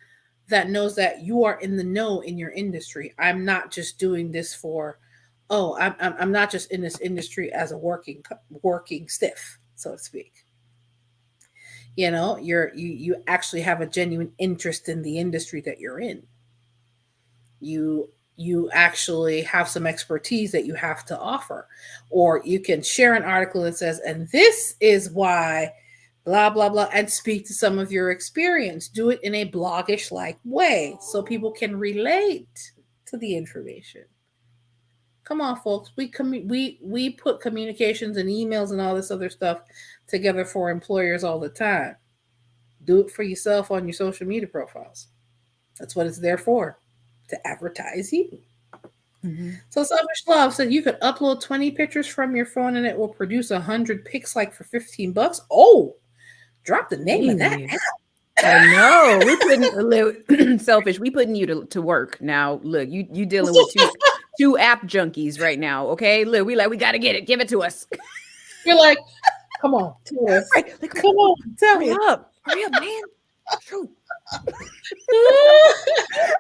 S1: that knows that you are in the know in your industry. I'm not just doing this for, oh, I'm not just in this industry as a working stiff, so to speak. You actually have a genuine interest in the industry that you're in. You actually have some expertise that you have to offer, or you can share an article that says, and this is why blah blah blah, and speak to some of your experience. Do it in a bloggish like way so people can relate to the information. Come on, folks. We put communications and emails and all this other stuff together for employers all the time. Do it for yourself on your social media profiles. That's what it's there for, to advertise you.
S2: Mhm.
S1: So Selfish Love said you could upload 20 pictures from your phone and it will produce 100 pics like for $15. Oh, drop the name of that
S2: Hey,
S1: app.
S2: I know. We putting selfish. We putting you to work now. Look, you dealing with two app junkies right now. Okay, look, we got to get it. Give it to us.
S1: You're like, come on, tell us.
S2: Right? Like,
S1: Come on, tell
S2: hurry
S1: us.
S2: up, man. True.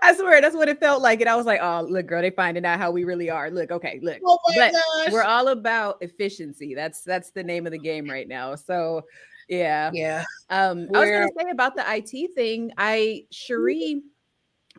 S2: I swear swear that's what it felt like. And I was like, oh, look, girl, they finding out how we really are. Look, okay, look.
S1: Oh my
S2: But
S1: gosh.
S2: we're all about efficiency. That's the name of the game right now. So yeah.
S1: Yeah.
S2: I was gonna say about the IT thing, Cherie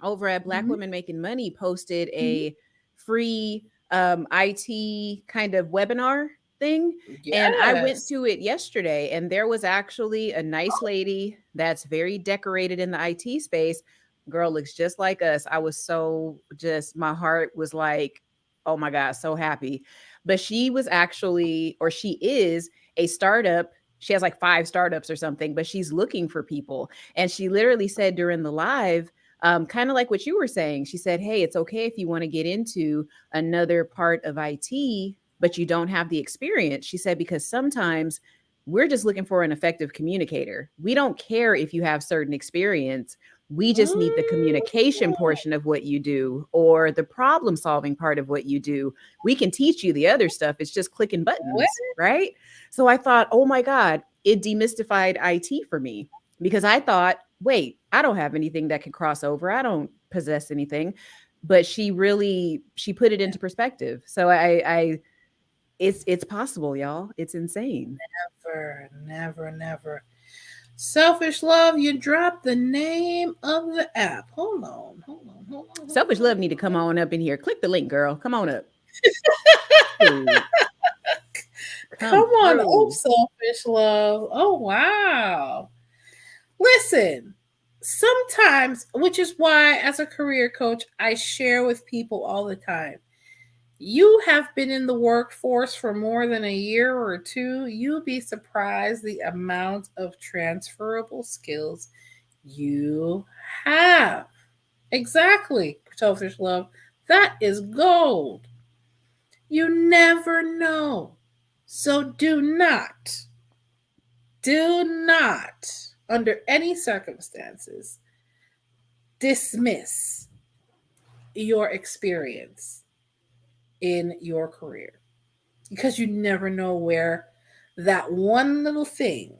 S2: over at Black Women Making Money posted a free IT kind of webinar thing. And I went
S1: Yes.
S2: to it yesterday, and there was actually a nice lady that's very decorated in the IT space. Girl looks just like us. I was so just, my heart was like, oh my God, so happy. But she was actually, or she is a startup. She has like 5 startups or something, but she's looking for people. And she literally said during the live, kind of like what you were saying, she said, hey, it's okay if you want to get into another part of IT, but you don't have the experience. She said, because sometimes we're just looking for an effective communicator. We don't care if you have certain experience. We just need the communication portion of what you do, or the problem solving part of what you do. We can teach you the other stuff. It's just clicking buttons, right? So I thought, oh my God, it demystified IT for me, because I thought, wait, I don't have anything that can cross over. I don't possess anything. But she put it into perspective. So it's possible, y'all. It's insane.
S1: Never. Selfish Love, you dropped the name of the app. Hold on.
S2: Selfish Love need to come on up in here. Click the link, girl. Come on up.
S1: Come on up, Selfish Love. Oh, wow. Listen, sometimes, which is why as a career coach, I share with people all the time. You have been in the workforce for more than a year or 2, you'll be surprised the amount of transferable skills you have. Exactly, Selfish Love. That is gold. You never know. So do not, under any circumstances, dismiss your experience in your career, because you never know where that one little thing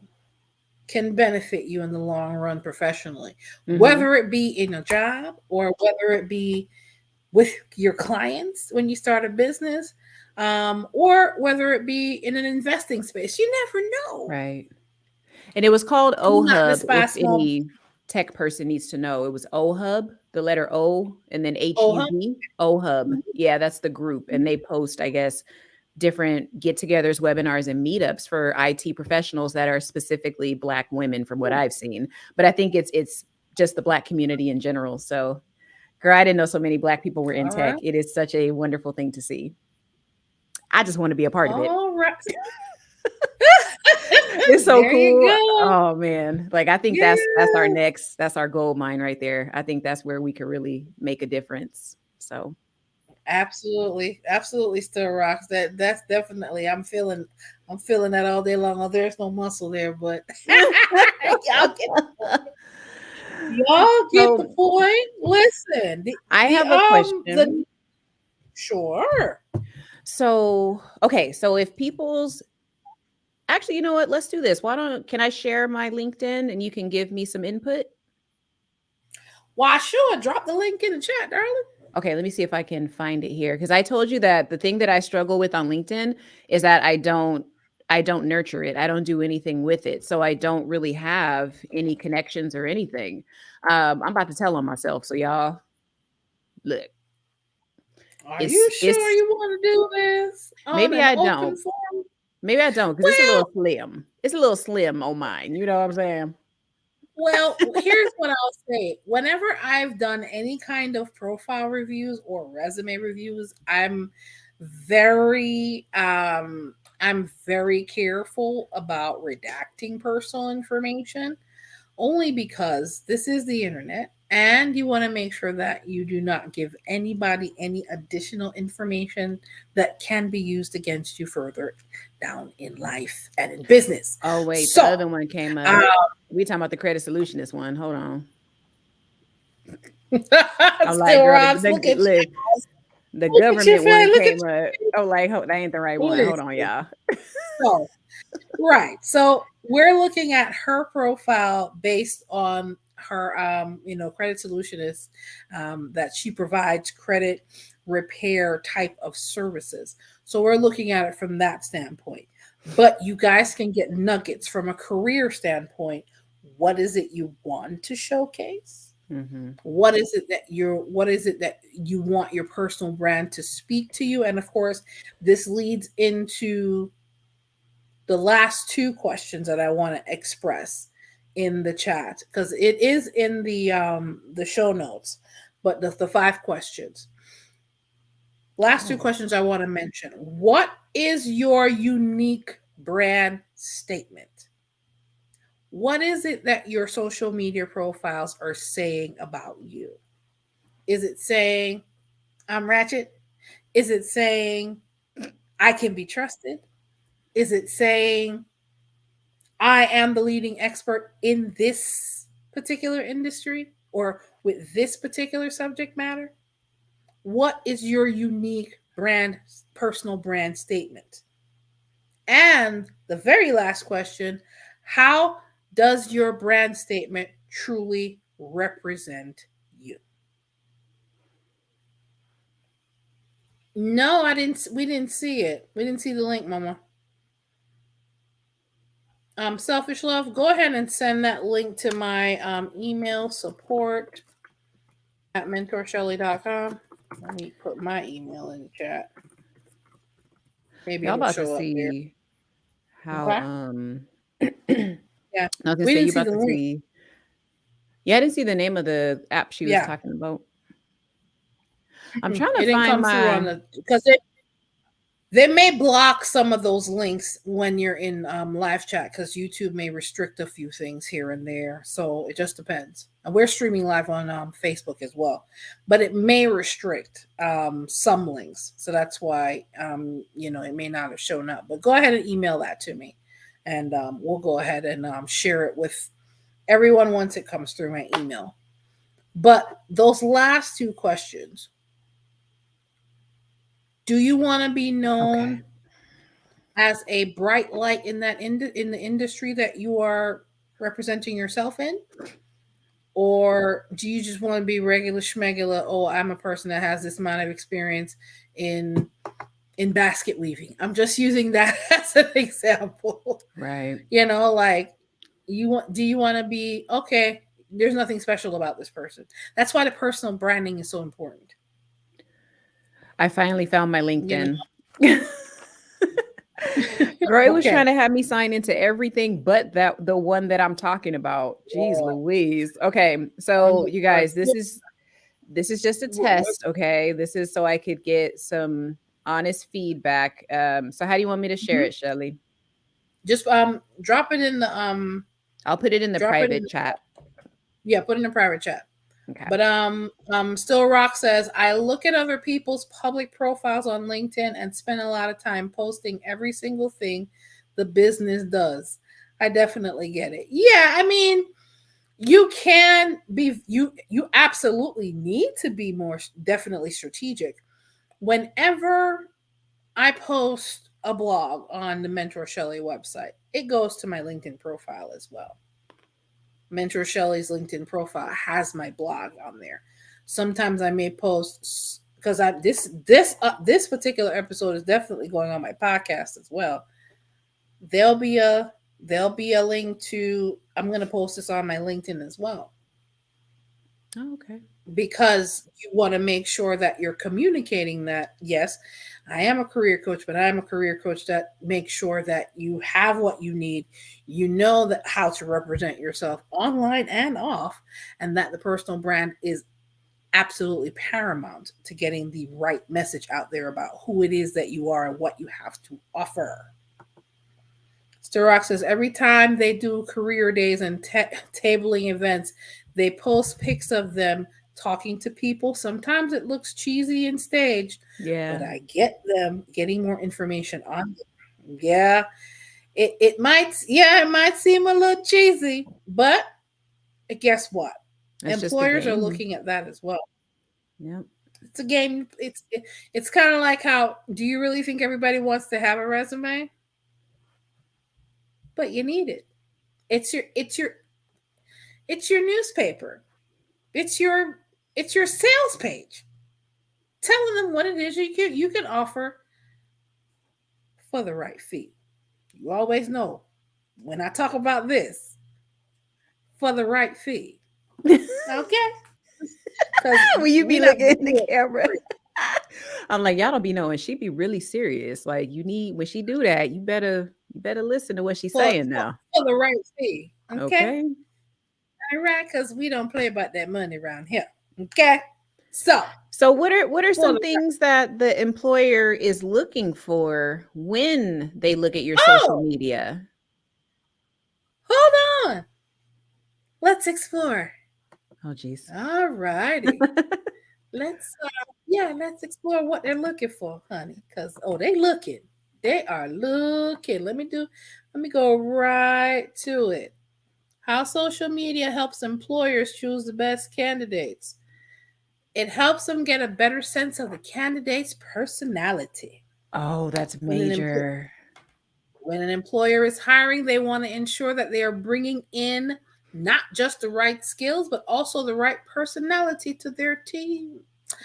S1: can benefit you in the long run professionally, whether it be in a job or whether it be with your clients when you start a business, or whether it be in an investing space. You never know.
S2: Right. And it was called OHub. If any tech person needs to know, it was OHub, the letter O, and then HUB. OHub. Yeah, that's the group. And they post, I guess, different get-togethers, webinars, and meetups for IT professionals that are specifically Black women, from what I've seen. But I think it's just the Black community in general. So, girl, I didn't know so many Black people were in tech. It is such a wonderful thing to see. I just want to be a part of it.
S1: All right.
S2: It's so cool. Oh man. Like, I think that's our gold mine right there. I think that's where we could really make a difference. So
S1: absolutely still rocks. That's definitely, I'm feeling that all day long. Oh, there's no muscle there, but y'all get the point. Listen,
S2: I have a question.
S1: Sure.
S2: So, okay. So if people's, actually, you know what? Let's do this. Can I share my LinkedIn and you can give me some input?
S1: Why, sure. Drop the link in the chat, darling.
S2: Okay, let me see if I can find it here. Because I told you that the thing that I struggle with on LinkedIn is that I don't nurture it. I don't do anything with it. So I don't really have any connections or anything. I'm about to tell on myself. So y'all, look.
S1: Are you sure you want to do this?
S2: Maybe I don't. Maybe I don't, because it's a little slim. It's a little slim on mine. You know what I'm saying?
S1: Well, here's what I'll say. Whenever I've done any kind of profile reviews or resume reviews, I'm very careful about redacting personal information, only because this is the internet and you want to make sure that you do not give anybody any additional information that can be used against you further down in life and in business.
S2: Oh, wait, the other one came up. We talking about the Credit Solutionist one. Hold on. I'm like, girl, the government one came up. Oh, like, that ain't the right one. Hold on, y'all.
S1: Right. So we're looking at her profile based on credit solution is that she provides credit repair type of services. So we're looking at it from that standpoint. But you guys can get nuggets from a career standpoint. What is it you want to showcase?
S2: Mm-hmm.
S1: What is it that you want your personal brand to speak to you? And of course, this leads into the last two questions that I want to express in the chat, because it is in the show notes, but the five questions. Last two questions I want to mention. What is your unique brand statement? What is it that your social media profiles are saying about you? Is it saying, I'm ratchet? Is it saying, I can be trusted? Is it saying, I am the leading expert in this particular industry or with this particular subject matter? What is your unique brand, personal brand statement? And the very last question, how does your brand statement truly represent you? No, I didn't. We didn't see it. We didn't see the link, Mama. Selfish Love, go ahead and send that link to my email, support@mentorshelly.com. Let me put my email in the chat. Maybe
S2: Y'all
S1: it'll
S2: about to
S1: show up there.
S2: see how
S1: Yeah,
S2: I was gonna
S1: we
S2: say you
S1: didn't see
S2: about
S1: the
S2: to
S1: link.
S2: see. Yeah, I didn't see the name of the app she was talking about. I'm trying
S1: It
S2: to
S1: didn't
S2: find
S1: come through on
S2: my.
S1: the, because they may block some of those links when you're in live chat, because YouTube may restrict a few things here and there. So it just depends. And we're streaming live on Facebook as well, but it may restrict some links. So that's why it may not have shown up. But go ahead and email that to me, and we'll go ahead and share it with everyone once it comes through my email. But those last two questions. Do you want to be known as a bright light in that in the industry that you are representing yourself in? Or do you just want to be regular schmegula? Oh, I'm a person that has this amount of experience in basket weaving. I'm just using that as an example.
S2: Right.
S1: Like do you want to be okay? There's nothing special about this person. That's why the personal branding is so important.
S2: I finally found my LinkedIn. Girl, it was trying to have me sign into everything but the one that I'm talking about. Jeez Louise. Okay, so you guys, this is just a test, okay? This is so I could get some honest feedback. So how do you want me to share it, Shelly?
S1: Just drop it in the
S2: I'll put it in the private chat.
S1: Yeah, put it in the private chat.
S2: Okay.
S1: But Still Rock says, I look at other people's public profiles on LinkedIn and spend a lot of time posting every single thing the business does. I definitely get it. Yeah, I mean, you can be you absolutely need to be more definitely strategic. Whenever I post a blog on the Mentor Shelly website, it goes to my LinkedIn profile as well. Mentor Shelly's LinkedIn profile has my blog on there. Sometimes I may post, because this particular episode is definitely going on my podcast as well. There'll be a link to, I'm going to post this on my LinkedIn as well.
S2: Oh, okay.
S1: Because you want to make sure that you're communicating that, yes, I am a career coach, but I am a career coach that makes sure that you have what you need. You know that how to represent yourself online and off, and that the personal brand is absolutely paramount to getting the right message out there about who it is that you are and what you have to offer. Sturrock says, every time they do career days and tabling events, they post pics of them talking to people. Sometimes it looks cheesy and staged.
S2: Yeah.
S1: But I get them getting more information on them. Yeah. It might seem a little cheesy, but guess what? Employers are looking at that as well.
S2: Yeah.
S1: It's a game. It's kind of like how, do you really think everybody wants to have a resume? But you need it. It's your It's your newspaper. It's your sales page. Telling them what it is you can offer for the right fee. You always know when I talk about this, for the right fee. Okay? Because
S2: When you be
S1: we not
S2: looking in the
S1: doing it.
S2: camera. I'm like, y'all don't be knowing. She be really serious. Like, you need, when she do that, you better listen to what she's saying now.
S1: For the right fee. Okay?
S2: Okay.
S1: All right, because we don't play about that money around here. Okay? So
S2: what are some things that the employer is looking for when they look at your social media?
S1: Hold on. Let's explore.
S2: Oh, geez.
S1: All righty. let's explore what they're looking for, honey. Because they looking. They are looking. Let me go right to it. How social media helps employers choose the best candidates. It helps them get a better sense of the candidate's personality.
S2: Oh, that's major.
S1: When an employer is hiring, they want to ensure that they are bringing in not just the right skills, but also the right personality to their team.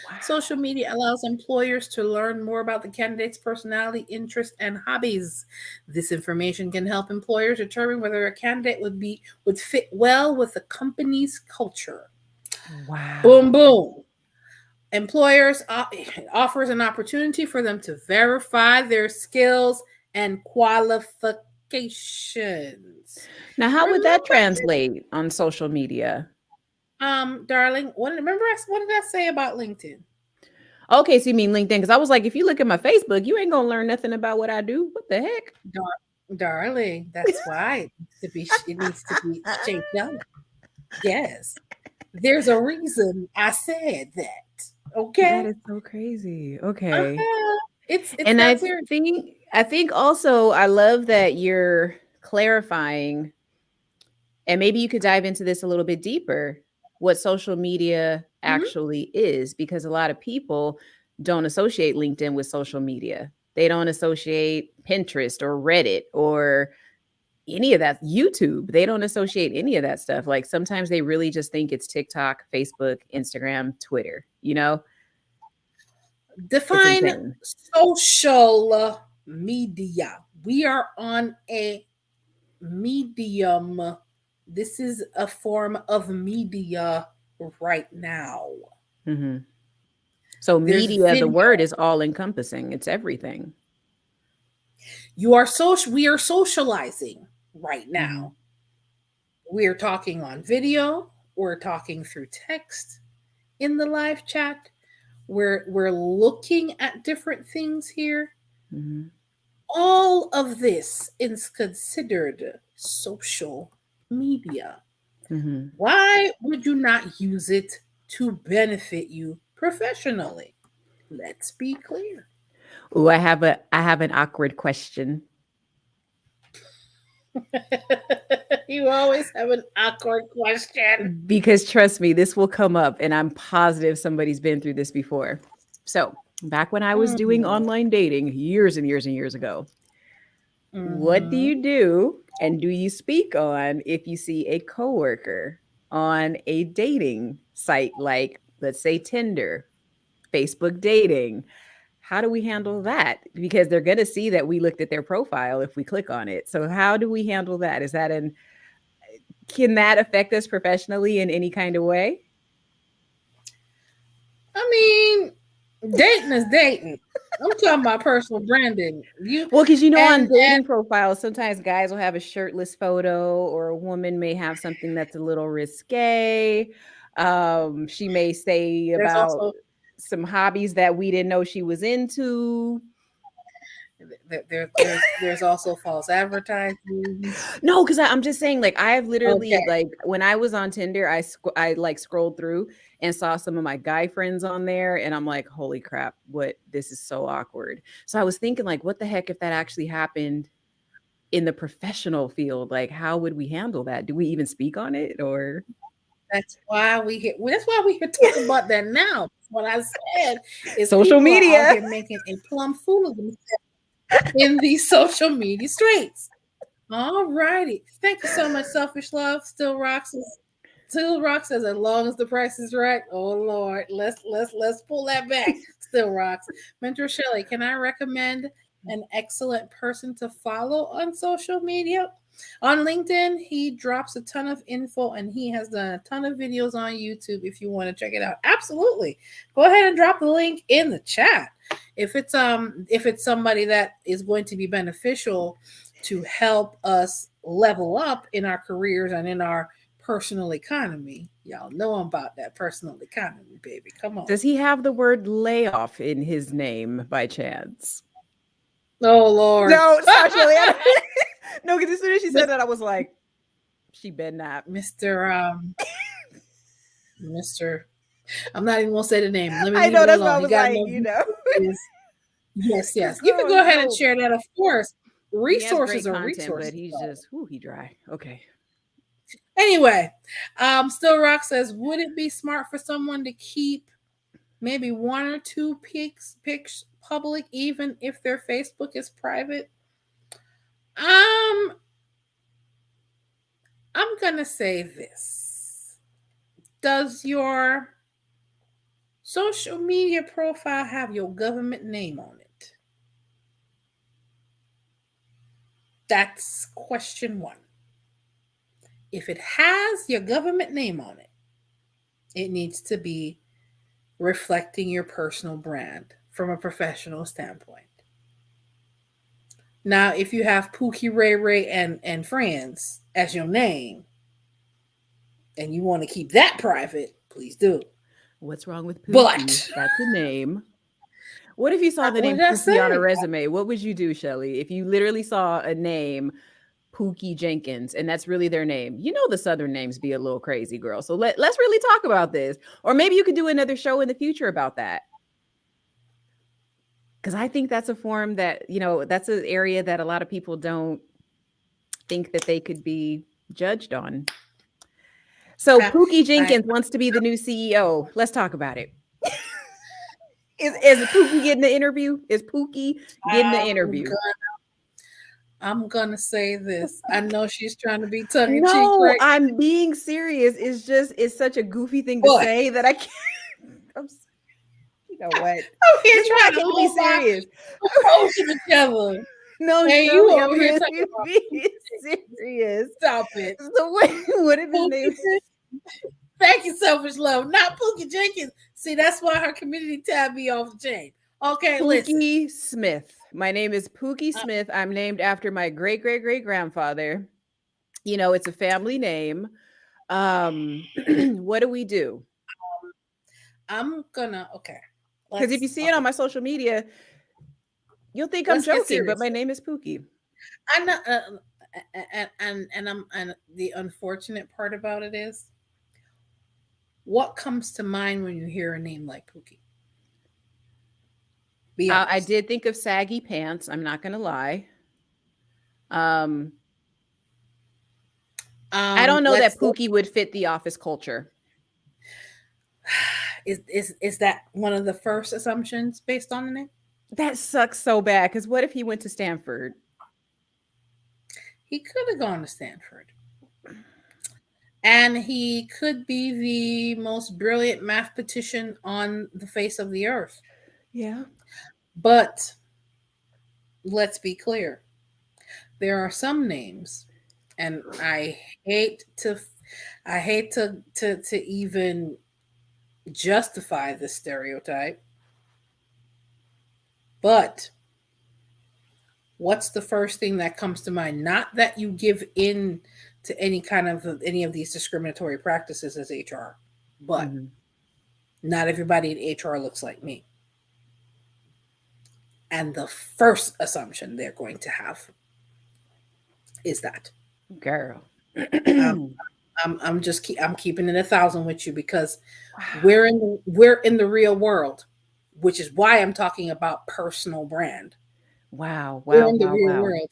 S1: Wow. Social media allows employers to learn more about the candidate's personality, interests, and hobbies. This information can help employers determine whether a candidate would fit well with the company's culture.
S2: Wow.
S1: Boom, boom. Employers offers an opportunity for them to verify their skills and qualifications.
S2: Now, how would that translate on social media?
S1: Darling, what did I say about LinkedIn?
S2: Okay, so you mean LinkedIn? Because I was like, if you look at my Facebook, you ain't gonna learn nothing about what I do. What the heck?
S1: Darling, that's why it needs to be shaped up. Yes. There's a reason I said that. Okay.
S2: That is so crazy. Okay.
S1: It's
S2: and I think also I love that you're clarifying, and maybe you could dive into this a little bit deeper, what social media actually is, because a lot of people don't associate LinkedIn with social media. They don't associate Pinterest or Reddit or any of that, YouTube. They don't associate any of that stuff. Like, sometimes they really just think it's TikTok, Facebook, Instagram, Twitter,
S1: Define social media. We are on a medium. This is a form of media right now.
S2: Mm-hmm. So media, the word is all encompassing. It's everything.
S1: We are socializing right now. We're talking on video. We're talking through text in the live chat. We're looking at different things here.
S2: Mm-hmm.
S1: All of this is considered social media.
S2: Mm-hmm.
S1: Why would you not use it to benefit you professionally? Let's be clear.
S2: Oh, I have an awkward question.
S1: You always have an awkward question.
S2: Because trust me, this will come up, and I'm positive somebody's been through this before. So back when I was doing online dating years and years and years ago, what do you do, and do you speak on if you see a coworker on a dating site like, let's say, Tinder, Facebook dating? How do we handle that? Because they're going to see that we looked at their profile if we click on it. So how do we handle that? Can that affect us professionally in any kind of way?
S1: I mean, dating is dating. I'm talking about personal branding.
S2: Because on dating profiles, sometimes guys will have a shirtless photo, or a woman may have something that's a little risque. She may say about some hobbies that we didn't know she was into.
S1: There's also false advertising.
S2: No, because I'm just saying, like, I've literally, like, when I was on Tinder, I like scrolled through and saw some of my guy friends on there, and I'm like, holy crap, this is so awkward. So I was thinking, like, what the heck if that actually happened in the professional field? Like, how would we handle that? Do we even speak on it? Or
S1: that's why we here talking about that now. What I said is
S2: social media
S1: are out here making a plum fool of themselves in these social media streets. All righty. Thank you so much, Selfish Love. Still rocks. Still Rock says, as long as the price is right. Oh Lord, let's pull that back. Still Rocks. Mentor Shelley, can I recommend an excellent person to follow on social media? On LinkedIn, he drops a ton of info and he has done a ton of videos on YouTube if you want to check it out. Absolutely. Go ahead and drop the link in the chat. If it's somebody that is going to be beneficial to help us level up in our careers and in our personal economy. Y'all know about that personal economy, baby. Come on.
S2: Does he have the word layoff in his name by chance?
S1: Oh Lord.
S2: No, sorry, Shelley. No, because as soon as she said that, I was like, she better not.
S1: Mr. I'm not even gonna say the name. Let me
S2: I
S1: leave
S2: know
S1: it
S2: that's
S1: alone.
S2: what I was like, you know.
S1: Yes. You can go ahead and share that, of course. Resources are resources.
S2: But he's just, he dry. Okay.
S1: Anyway, Still Rock says, would it be smart for someone to keep maybe one or two pics public, even if their Facebook is private? I'm gonna say this. Does your social media profile have your government name on it? That's question one. If it has your government name on it, it needs to be reflecting your personal brand from a professional standpoint. Now, if you have Pookie Ray Ray and friends as your name, and you want to keep that private, please do.
S2: What's wrong with Pookie?
S1: But
S2: that's the name. What if you saw the name Pookie on a resume? What would you do, Shelley? If you literally saw a name, Pookie Jenkins, and that's really their name. You know the Southern names be a little crazy, girl. So let's really talk about this. Or maybe you could do another show in the future about that. Because I think that's a form that, that's an area that a lot of people don't think that they could be judged on. So Pookie Jenkins wants to be the new CEO. Let's talk about it. Is Pookie getting the interview? Is Pookie getting the interview?
S1: I'm gonna say this. I know she's trying to be tongue in cheek.
S2: No,
S1: right?
S2: I'm being serious. It's such a goofy thing to say that I can't. You know what?
S1: I'm here trying to be serious. Together.
S2: No,
S1: hey,
S2: you over here being serious.
S1: Stop it.
S2: So what if his name?
S1: Thank you, Selfish Love. Not Pookie Jenkins. See, that's why her community tab be off the chain. Okay,
S2: Pookie Smith. My name is Pookie Smith. I'm named after my great-great-great-grandfather. It's a family name. What do we do?
S1: I'm gonna
S2: because if you see it on my social media, you'll think I'm joking, but my name is Pookie.
S1: I know, and the unfortunate part about it is, what comes to mind when you hear a name like Pookie?
S2: I did think of saggy pants. I'm not gonna lie. I don't know that Pookie would fit the office culture.
S1: Is that one of the first assumptions based on the name?
S2: That sucks so bad, because what if he went to Stanford?
S1: He could have gone to Stanford. And he could be the most brilliant mathematician on the face of the earth.
S2: Yeah.
S1: But let's be clear. There are some names, and I hate to even justify this stereotype, but what's the first thing that comes to mind? Not that you give in to any of these discriminatory practices as HR, but not everybody in HR looks like me. And the first assumption they're going to have is that,
S2: girl.
S1: I'm keeping it 1,000 with you, because we're in the real world, which is why I'm talking about personal brand.
S2: Wow.
S1: We're in the real world.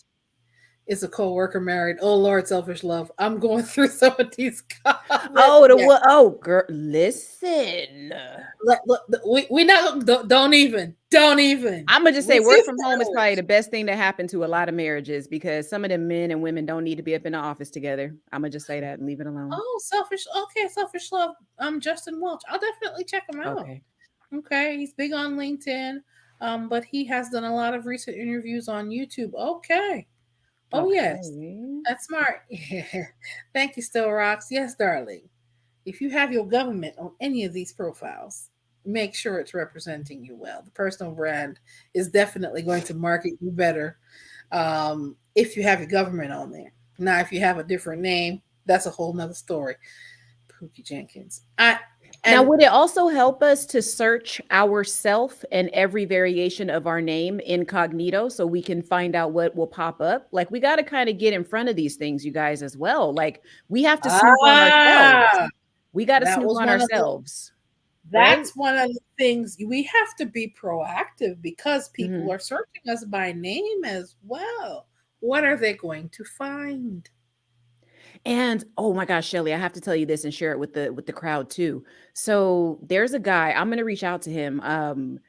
S1: Is a coworker married? Oh Lord, selfish love. I'm going through some of these comments.
S2: Oh, the
S1: Yeah.
S2: what? Oh, girl, listen.
S1: We not don't even.
S2: I'm gonna just say
S1: We
S2: work
S1: see
S2: from home is probably the best thing that happened to a lot of marriages because some of the men and women don't need to be up in the office together. I'm gonna just say that and leave it alone.
S1: Oh, selfish. Okay, selfish love. Justin Welch. I'll definitely check him out.
S2: Okay.
S1: Okay, he's big on LinkedIn, but he has done a lot of recent interviews on YouTube. Okay. Oh yes,
S2: Okay.
S1: that's smart. Yeah. Thank you, Still Rocks. Yes, darling. If you have your government on any of these profiles, make sure it's representing you well. The personal brand is definitely going to market you better if you have your government on there. Now, if you have a different name, that's a whole nother story. Pookie Jenkins.
S2: Now, would it also help us to search ourself and every variation of our name incognito so we can find out what will pop up? Like, we got to kind of get in front of these things, you guys, as well. Like, we have to snoop on ourselves. We got to
S1: that
S2: snoop
S1: was
S2: on
S1: one of the
S2: ourselves. Right?
S1: That's one of the things we have to be proactive because people
S2: Mhm.
S1: are searching us by name as well. What are they going to find?
S2: And oh my gosh, Shelly, I have to tell you this and share it with the crowd too. So there's a guy, I'm gonna reach out to him.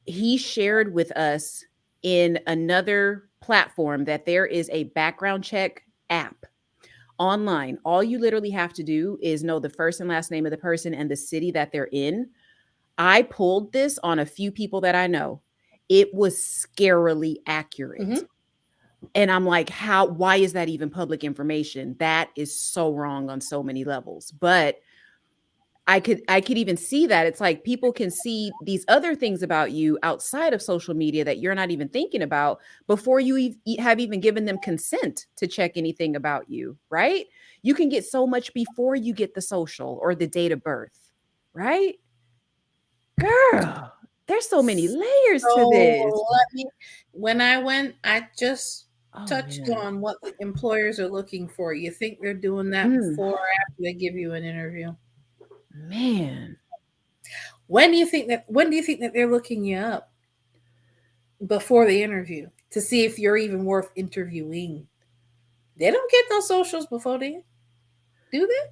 S2: He shared with us in another platform that there is a background check app online. All you literally have to do is know the first and last name of the person and the city that they're in. I pulled this on a few people that I know. It was scarily accurate.
S1: Mhm.
S2: And I'm like, why is that even public information? That is so wrong on so many levels. But I could even see that it's like people can see these other things about you outside of social media that you're not even thinking about before you have even given them consent to check anything about you, right? You can get so much before you get the social or the date of birth, right? Girl, there's so many layers to this.
S1: So when I went, I just
S2: Oh
S1: touched
S2: man.
S1: on what the employers are looking for. You think they're doing that
S2: Mm,
S1: before or after they give you an interview?
S2: man.
S1: When do you think that they're looking you up before the interview to see if you're even worth interviewing? They don't get no socials before then, do they?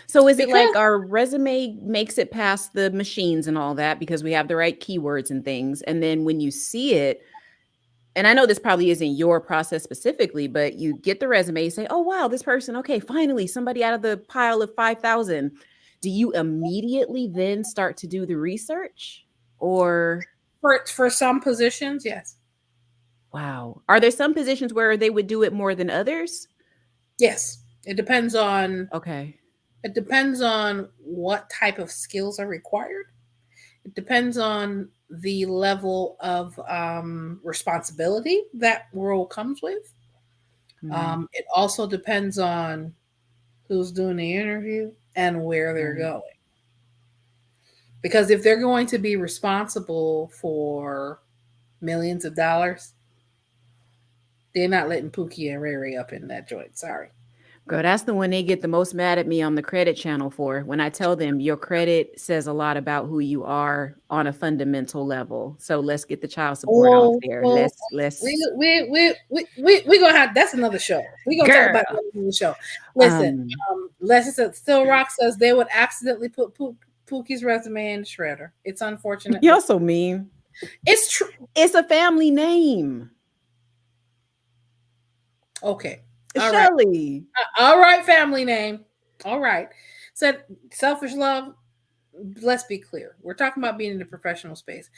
S2: So is it
S1: Because
S2: like our resume makes it past the machines and all that because we have the right keywords and things, and then when you see it, and I know this probably isn't your process specifically, but you get the resume, you say, "Oh wow, this person, okay, finally somebody out of the pile of 5,000." Do you immediately then start to do the research? Or
S1: for some positions, yes.
S2: wow, are there some positions where they would do it more than others?
S1: Yes.
S2: Okay.
S1: It depends on what type of skills are required. It depends on the level of responsibility that role comes with.
S2: Mhm.
S1: It also depends on who's doing the interview and where they're
S2: Right.
S1: going. Because if they're going to be responsible for millions of dollars, they're not letting Pookie and Riri up in that joint. Sorry.
S2: Girl, that's the one they get the most mad at me on the credit channel for. When I tell them your credit says a lot about who you are on a fundamental level. So let's get the child support off
S1: Oh,
S2: there.
S1: well,
S2: Let's
S1: we gonna have that's another show. We gonna talk about
S2: girl.
S1: that in the show. Listen,
S2: Um
S1: Leslie said Still Rock says they would accidentally put Pookie's resume in the shredder. It's unfortunate,
S2: you're
S1: but
S2: so mean.
S1: it's true.
S2: It's a family name.
S1: Okay, all right,
S2: Shelly.
S1: all right. Family name. All right. Said selfish love. Let's be clear. We're talking about being in the professional space.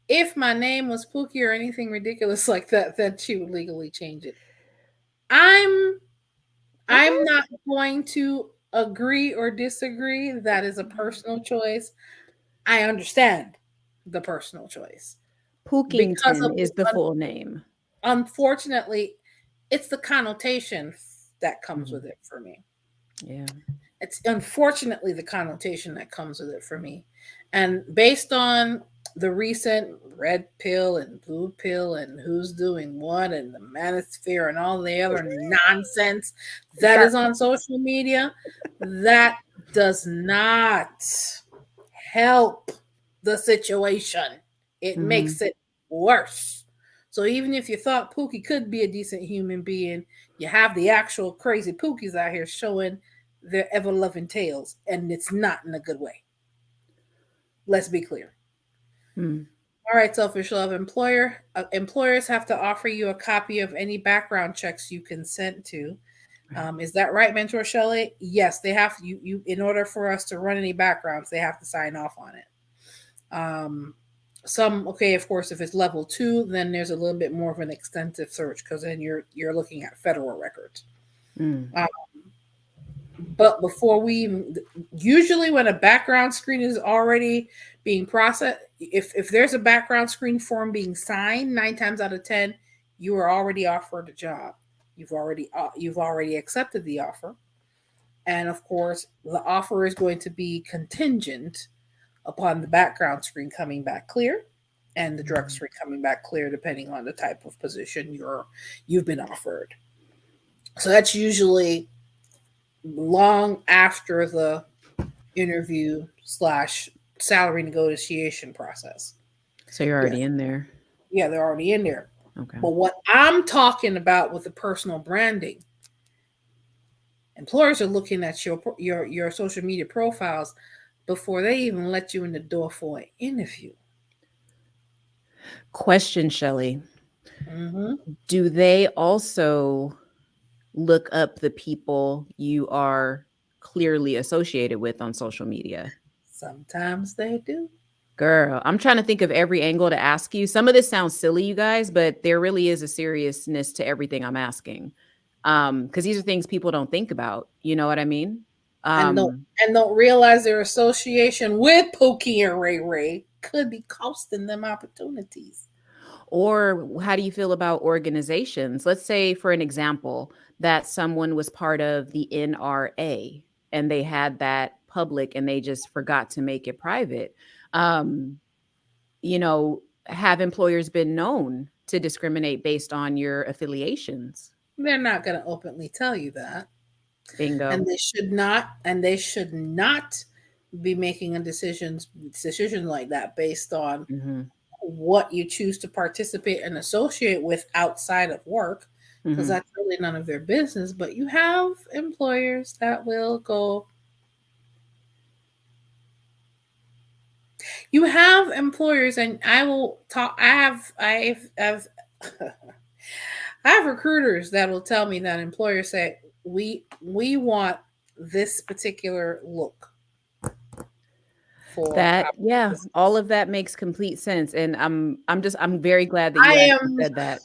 S1: If my name was Pookie or anything ridiculous like that, then she would legally change it. I'm
S2: Okay.
S1: I'm not going to agree or disagree. That is a personal choice. I understand the personal choice because
S2: Pookington
S1: of
S2: is the full name.
S1: unfortunately, it's the connotation that comes
S2: Mhm.
S1: with it for me.
S2: Yeah.
S1: It's unfortunately the connotation that comes with it for me. And based on the recent red pill and blue pill and who's doing what and the manosphere and all the other nonsense that
S2: Girl.
S1: is on social media, that does not help the situation. It
S2: Mhm.
S1: makes it worse. So even if you thought Pookie could be a decent human being, you have the actual crazy Pookies out here showing their ever loving tails, and it's not in a good way. Let's be clear.
S2: Hmm.
S1: All right, selfish love employers have to offer you a copy of any background checks you consent to. Is that right, Mentor Shelley? Yes, they have you in order for us to run any backgrounds, they have to sign off on it. Some okay, of course, if it's level 2, then there's a little bit more of an extensive search because then you're looking at federal records.
S2: Mm.
S1: But before we even, usually when a background screen is already being processed, if there's a background screen form being signed, 9 times out of 10, you are already offered a job. You've already accepted the offer, and of course, the offer is going to be contingent upon the background screen coming back clear and the drug screen coming back clear, depending on the type of position you've been offered. So that's usually long after the interview / salary negotiation process.
S2: So you're already in there.
S1: Yeah, they're already in there.
S2: Okay.
S1: But what I'm talking about with the personal branding, employers are looking at your social media profiles before they even let you in the door for an interview.
S2: Question, Shelley.
S1: Mm-hmm.
S2: Do they also look up the people you are clearly associated with on social media?
S1: Sometimes they do.
S2: Girl, I'm trying to think of every angle to ask you. Some of this sounds silly, you guys, but there really is a seriousness to everything I'm asking. Because these are things people don't think about. You know what I mean?
S1: And don't realize their association with Pookie and Ray Ray could be costing them opportunities.
S2: Or how do you feel about organizations? Let's say, for an example, that someone was part of the NRA and they had that public and they just forgot to make it private. Um, have employers been known to discriminate based on your affiliations?
S1: They're not going to openly tell you that.
S2: Bingo.
S1: And they should not. And they should not be making a decision like that based on
S2: Mm-hmm.
S1: what you choose to participate and associate with outside of work, because
S2: Mm-hmm.
S1: that's really none of their business. But you have employers that will go. You have employers, and I will talk. I've I have recruiters that will tell me that employers say we want this particular look for
S2: That, yeah,
S1: business.
S2: all of that makes complete sense. And I'm very glad that
S1: I
S2: you actually
S1: am
S2: said that.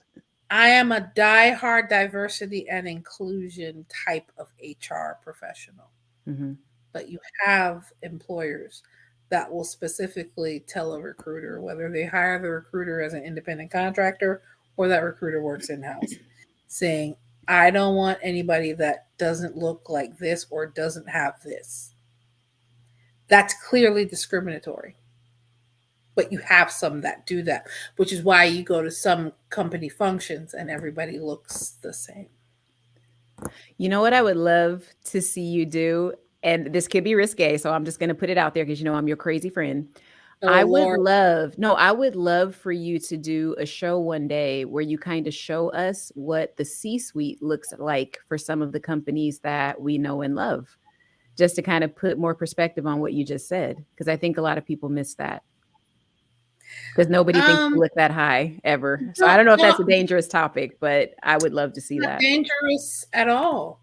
S1: I am a diehard diversity and inclusion type of HR professional.
S2: Mm-hmm.
S1: But you have employers that will specifically tell a recruiter, whether they hire the recruiter as an independent contractor or that recruiter works in house, saying, I don't want anybody that doesn't look like this or doesn't have this. That's clearly discriminatory. But you have some that do that, which is why you go to some company functions and everybody looks the same.
S2: You know what I would love to see you do? And this could be risque, so I'm just going to put it out there because I'm your crazy friend.
S1: Oh, Lord.
S2: I would love for you to do a show one day where you kind of show us what the C-suite looks like for some of the companies that we know and love, just to kind of put more perspective on what you just said, because I think a lot of people miss that. Because nobody thinks to look that high ever. So I don't know if that's a dangerous topic, but I would love to see that.
S1: Not dangerous at all.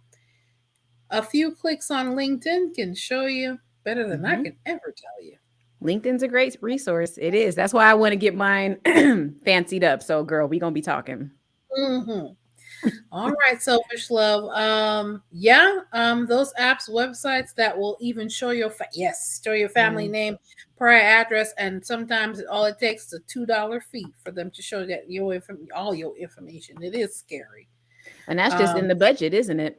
S1: A few clicks on LinkedIn can show you better than I can ever tell you.
S2: LinkedIn's a great resource. It is. That's why I want to get mine fancied up. So, girl, we're going to be talking.
S1: Mm-hmm. All right, selfish love. Those apps, websites that will even show your family name, prior address, and sometimes all it takes is a $2 fee for them to show that all your information. It is scary,
S2: and that's just in the budget, isn't it?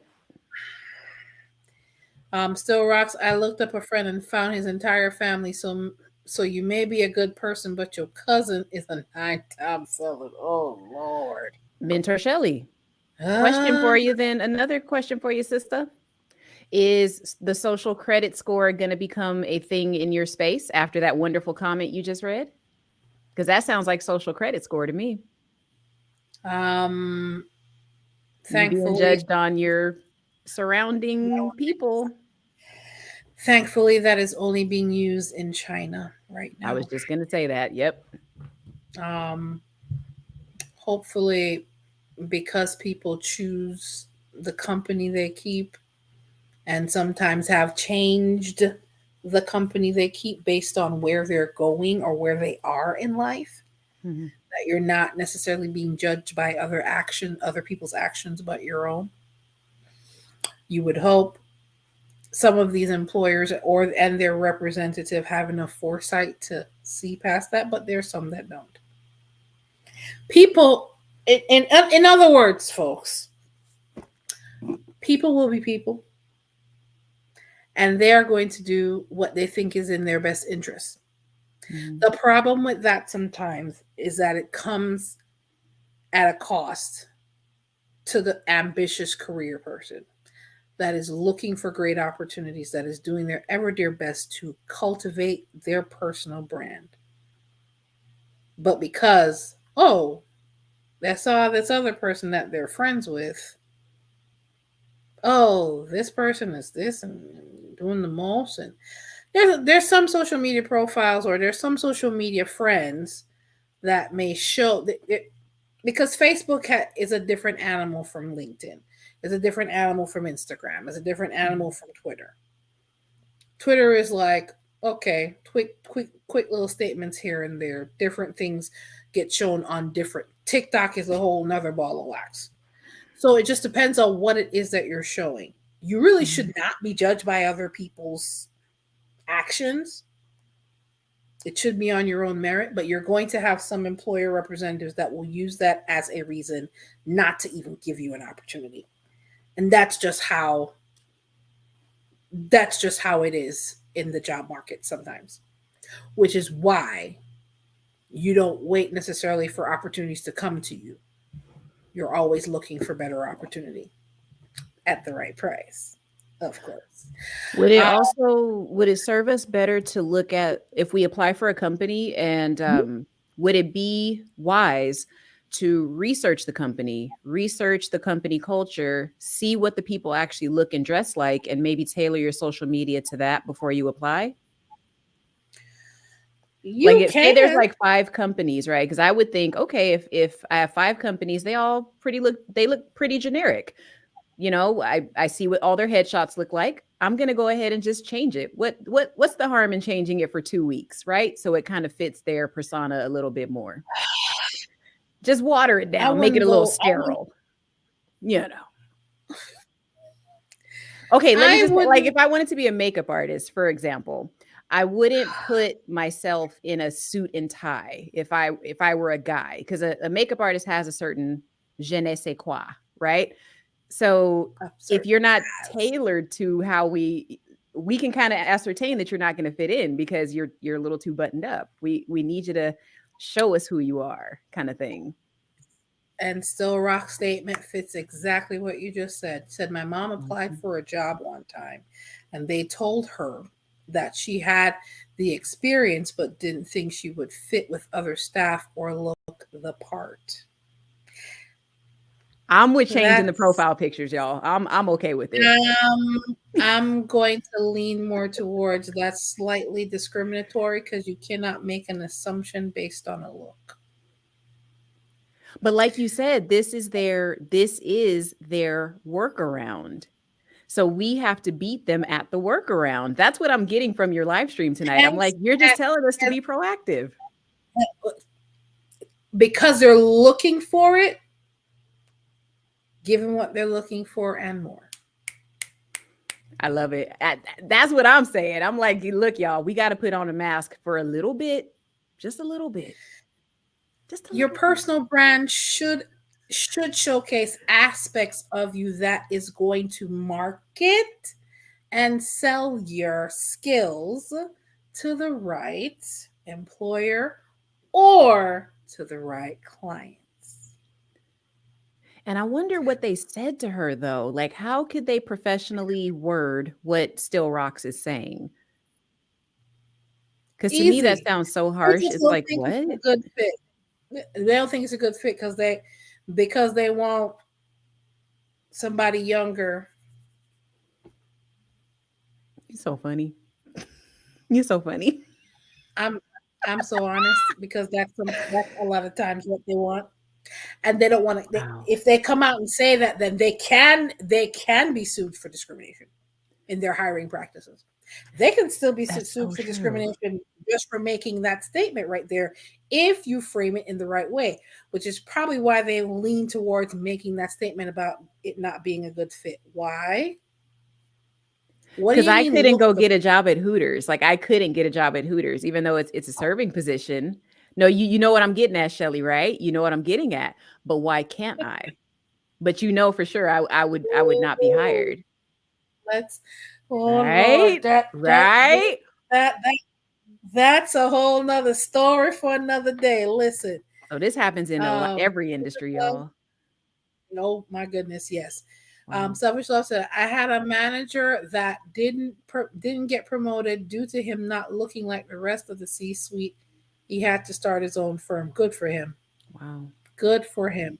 S1: Still rocks. I looked up a friend and found his entire family. So you may be a good person, but your cousin is a 9-time felon. Oh Lord.
S2: Mentor Shelley. Question for you then. Another question for you, sister. Is the social credit score going to become a thing in your space after that wonderful comment you just read? Because that sounds like social credit score to me.
S1: Um,
S2: You being
S1: thankfully,
S2: judged on your surrounding people.
S1: thankfully, that is only being used in China right
S2: I was
S1: now.
S2: just gonna say that. Yep.
S1: Um, hopefully, because people choose the company they keep and sometimes have changed the company they keep based on where they're going or where they are in life,
S2: Mhm.
S1: that you're not necessarily being judged by other people's actions but your own. You would hope some of these employers or and their representative have enough foresight to see past that, but there's some that don't. People, in other words, folks, people will be people, and they are going to do what they think is in their best interest.
S2: Mhm.
S1: The problem with that sometimes is that it comes at a cost to the ambitious career person that is looking for great opportunities, that is doing their ever dear best to cultivate their personal brand. But because, oh, that's all this other person that they're friends with, oh, this person is this and doing the most. And there's some social media profiles or there's some social media friends that may show that because Facebook is a different animal from LinkedIn. It's a different animal from Instagram. It's a different animal
S2: Mhm.
S1: from Twitter. Twitter is like, okay, quick little statements here and there. Different things get shown on different. TikTok is a whole nother ball of wax. So it just depends on what it is that you're showing. You really should
S2: Mhm.
S1: not be judged by other people's actions. It should be on your own merit, but you're going to have some employer representatives that will use that as a reason not to even give you an opportunity. And that's just how it is in the job market sometimes, which is why you don't wait necessarily for opportunities to come to you. You're always looking for better opportunity at the right price, of course. Uh,
S2: Would it serve us better to look at if we apply for a company and would it be wise to research the company culture, see what the people actually look and dress like, and maybe tailor your social media to that before you apply? Like,
S1: you
S2: say there's
S1: can.
S2: like 5 companies, right? Because I would think, okay, if I have 5 companies, they look pretty generic. You know, I see what all their headshots look like. I'm gonna go ahead and just change it. What's the harm in changing it for 2 weeks, right? So it kind of fits their persona a little bit more. Just water it
S1: I
S2: down, make it
S1: wouldn't
S2: a little
S1: go. I wouldn't.
S2: sterile, you know. Okay, let me
S1: I
S2: just like
S1: wouldn't.
S2: if I wanted to be a makeup artist, for example, I wouldn't put myself in a suit and tie if I were a guy, because a makeup artist has a certain je ne sais quoi, right? So if you're
S1: Certainly
S2: not
S1: has.
S2: tailored to how we can kind of ascertain that you're not going to fit in because you're a little too buttoned up. We need you to show us who you are, kind of thing.
S1: And Still Rock statement fits exactly what you just said. Said my mom applied
S2: Mhm.
S1: for a job one time and they told her that she had the experience but didn't think she would fit with other staff or look the part.
S2: I'm with changing the
S1: That's
S2: profile pictures, y'all. I'm okay with it.
S1: I'm going to lean more towards that's slightly discriminatory because you cannot make an assumption based on a look.
S2: But like you said, this is their workaround. So we have to beat them at the workaround. That's what I'm getting from your live stream tonight. I'm like,
S1: Hence,
S2: you're just telling us to be proactive.
S1: because they're looking for it, given what they're looking for and more.
S2: I love it. That's what I'm saying. I'm like, look, y'all, we got to put on a mask for a little bit, just a little bit, just a
S1: Your
S2: little bit.
S1: personal brand should showcase aspects of you that is going to market and sell your skills to the right employer or to the right clients.
S2: And I wonder what they said to her though. Like, how could they professionally word what Still Rocks is saying? Because to me, that
S1: Easy.
S2: sounds so
S1: They
S2: harsh.
S1: just
S2: It's
S1: don't
S2: like,
S1: think it's
S2: what?
S1: a good fit. They don't think it's a good fit because because they want somebody younger.
S2: You're so funny. You're so funny.
S1: I'm I'm so honest because that's a lot of times what they want, and they don't want to.
S2: Wow.
S1: If they come out and say that, then they can be sued for discrimination in their hiring practices. They can still be
S2: That's
S1: sued
S2: so
S1: for
S2: true.
S1: discrimination just for making that statement right there, if you frame it in the right way, which is probably why they lean towards making that statement about it not being a good fit. Why? What do
S2: Because
S1: you
S2: I
S1: mean
S2: couldn't
S1: look
S2: go
S1: the
S2: get a job at Hooters. Like I couldn't get a job at Hooters, even though it's a serving position. No, you know what I'm getting at, Shelly, right? You know what I'm getting at. But why can't I? But you know for sure I would not be hired.
S1: let's oh Lord,
S2: Right? Right?
S1: that that that's a whole nother story for another day. Listen,
S2: So this happens in
S1: um
S2: every industry, y'all.
S1: no, my goodness, yes.
S2: Wow.
S1: Selfish love said I had a manager that didn't get promoted due to him not looking like the rest of the C-suite. He had to start his own firm. Good for him.
S2: Wow.
S1: Good for him.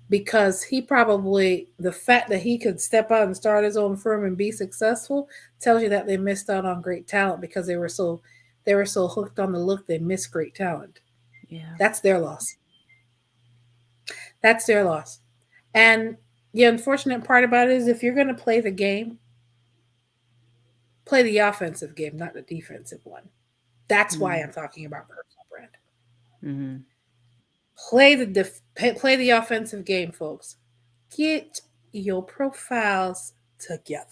S1: Because he probably the fact that he could step out and start his own firm and be successful tells you that they missed out on great talent because they were so hooked on the look they missed great talent.
S2: Yeah.
S1: That's their loss. That's their loss. And the unfortunate part about it is if you're going to play the game, play the offensive game, not the defensive one. That's why
S2: Mm-hmm.
S1: I'm talking about personal brand.
S2: Mm-hmm.
S1: Play the offensive game, folks. Get your profiles together.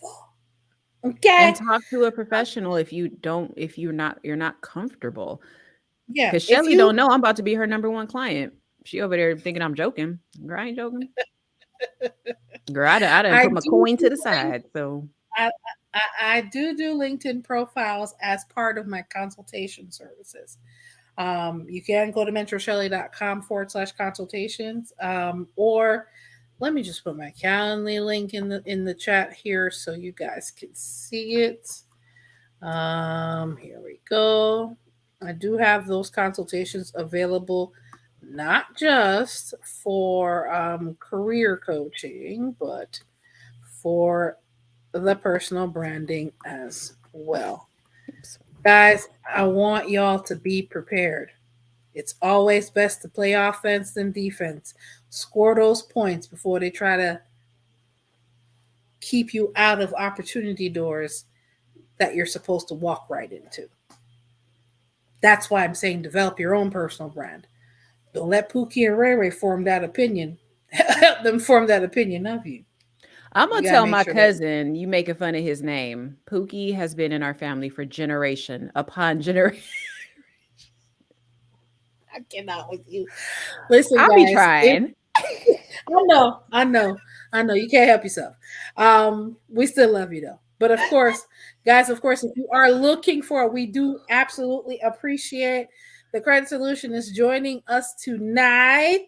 S2: And
S1: Okay?
S2: talk to a professional if you're not comfortable.
S1: Yeah.
S2: Because
S1: If
S2: Shelly
S1: you
S2: don't know I'm about to be her number one client. She over there thinking I'm joking. Girl, I ain't joking. Girl, I done
S1: I
S2: put my
S1: do
S2: coin to
S1: do
S2: the side. So
S1: I, I do LinkedIn profiles as part of my consultation services. You can go to mentorshelley.com/consultations. Or let me just put my Calendly link in the chat here so you guys can see it. Here we go. I do have those consultations available, not just for career coaching, but for the personal branding as well.
S2: oops.
S1: Guys, I want y'all to be prepared. It's always best to play offense than defense. Score those points before they try to keep you out of opportunity doors that you're supposed to walk right into. That's why I'm saying develop your own personal brand. Don't let Pookie and Ray Ray form that opinion. Help them form that opinion of you.
S2: I'm
S1: You
S2: gonna
S1: gotta
S2: tell
S1: make
S2: my
S1: sure that
S2: cousin you making fun of his name. Pookie has been in our family for generation upon generation.
S1: I cannot with you. Listen,
S2: I'll be
S1: guys,
S2: trying.
S1: I know. You can't help yourself. We still love you though. But of course, guys, of course, if you are looking for it, we do absolutely appreciate the Credit Solution is joining us tonight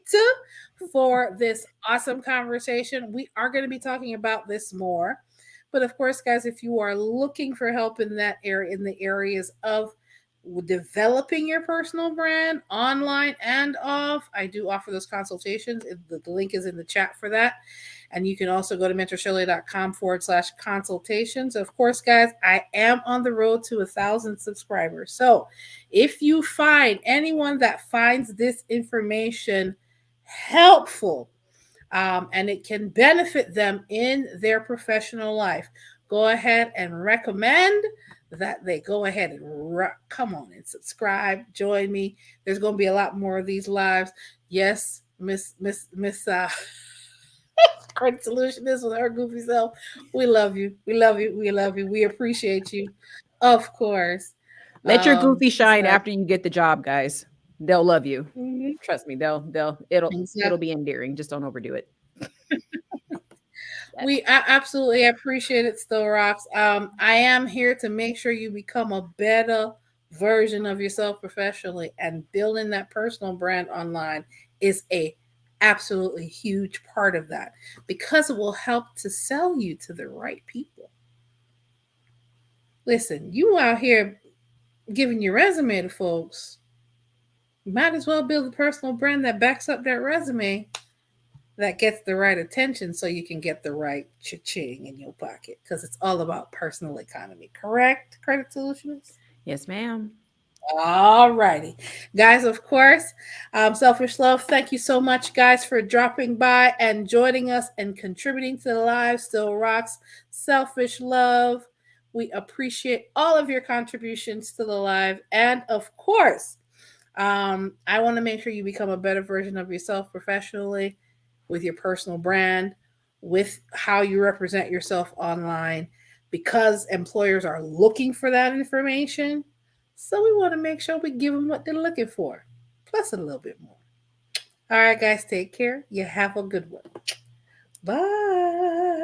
S1: for this awesome conversation. We are going to be talking about this more. But of course, guys, if you are looking for help in that area, in the areas of developing your personal brand online and off, I do offer those consultations. The link is in the chat for that. And you can also go to mentorshelley.com/consultations. Of course, guys, I am on the road to 1,000 subscribers. So if you find anyone that finds this information helpful, and it can benefit them in their professional life, go ahead and recommend that they go ahead and come on and subscribe, join me. There's going to be a lot more of these lives. Yes, Miss Credit Solutionist with her goofy self. We love you. We love you. We love you. We appreciate you, of course.
S2: Let your goofy shine
S1: So
S2: after you get the job, guys. They'll love you.
S1: mhm,
S2: Trust me, it'll
S1: exactly.
S2: be endearing. Just don't overdo it.
S1: I absolutely appreciate it, Still Rocks. I am here to make sure you become a better version of yourself professionally, and building that personal brand online is a absolutely huge part of that because it will help to sell you to the right people. Listen, you out here giving your resume to folks, might as well build a personal brand that backs up that resume that gets the right attention so you can get the right cha-ching in your pocket because it's all about personal economy. Correct, Credit Solutions?
S2: Yes, ma'am.
S1: All righty. Guys, of course, Selfish Love, thank you so much, guys, for dropping by and joining us and contributing to the live. Still rocks. Selfish Love, we appreciate all of your contributions to the live. And of course, I want to make sure you become a better version of yourself professionally with your personal brand, with how you represent yourself online, because employers are looking for that information. So we want to make sure we give them what they're looking for, plus a little bit more. All right, guys, take care. You have a good one. Bye.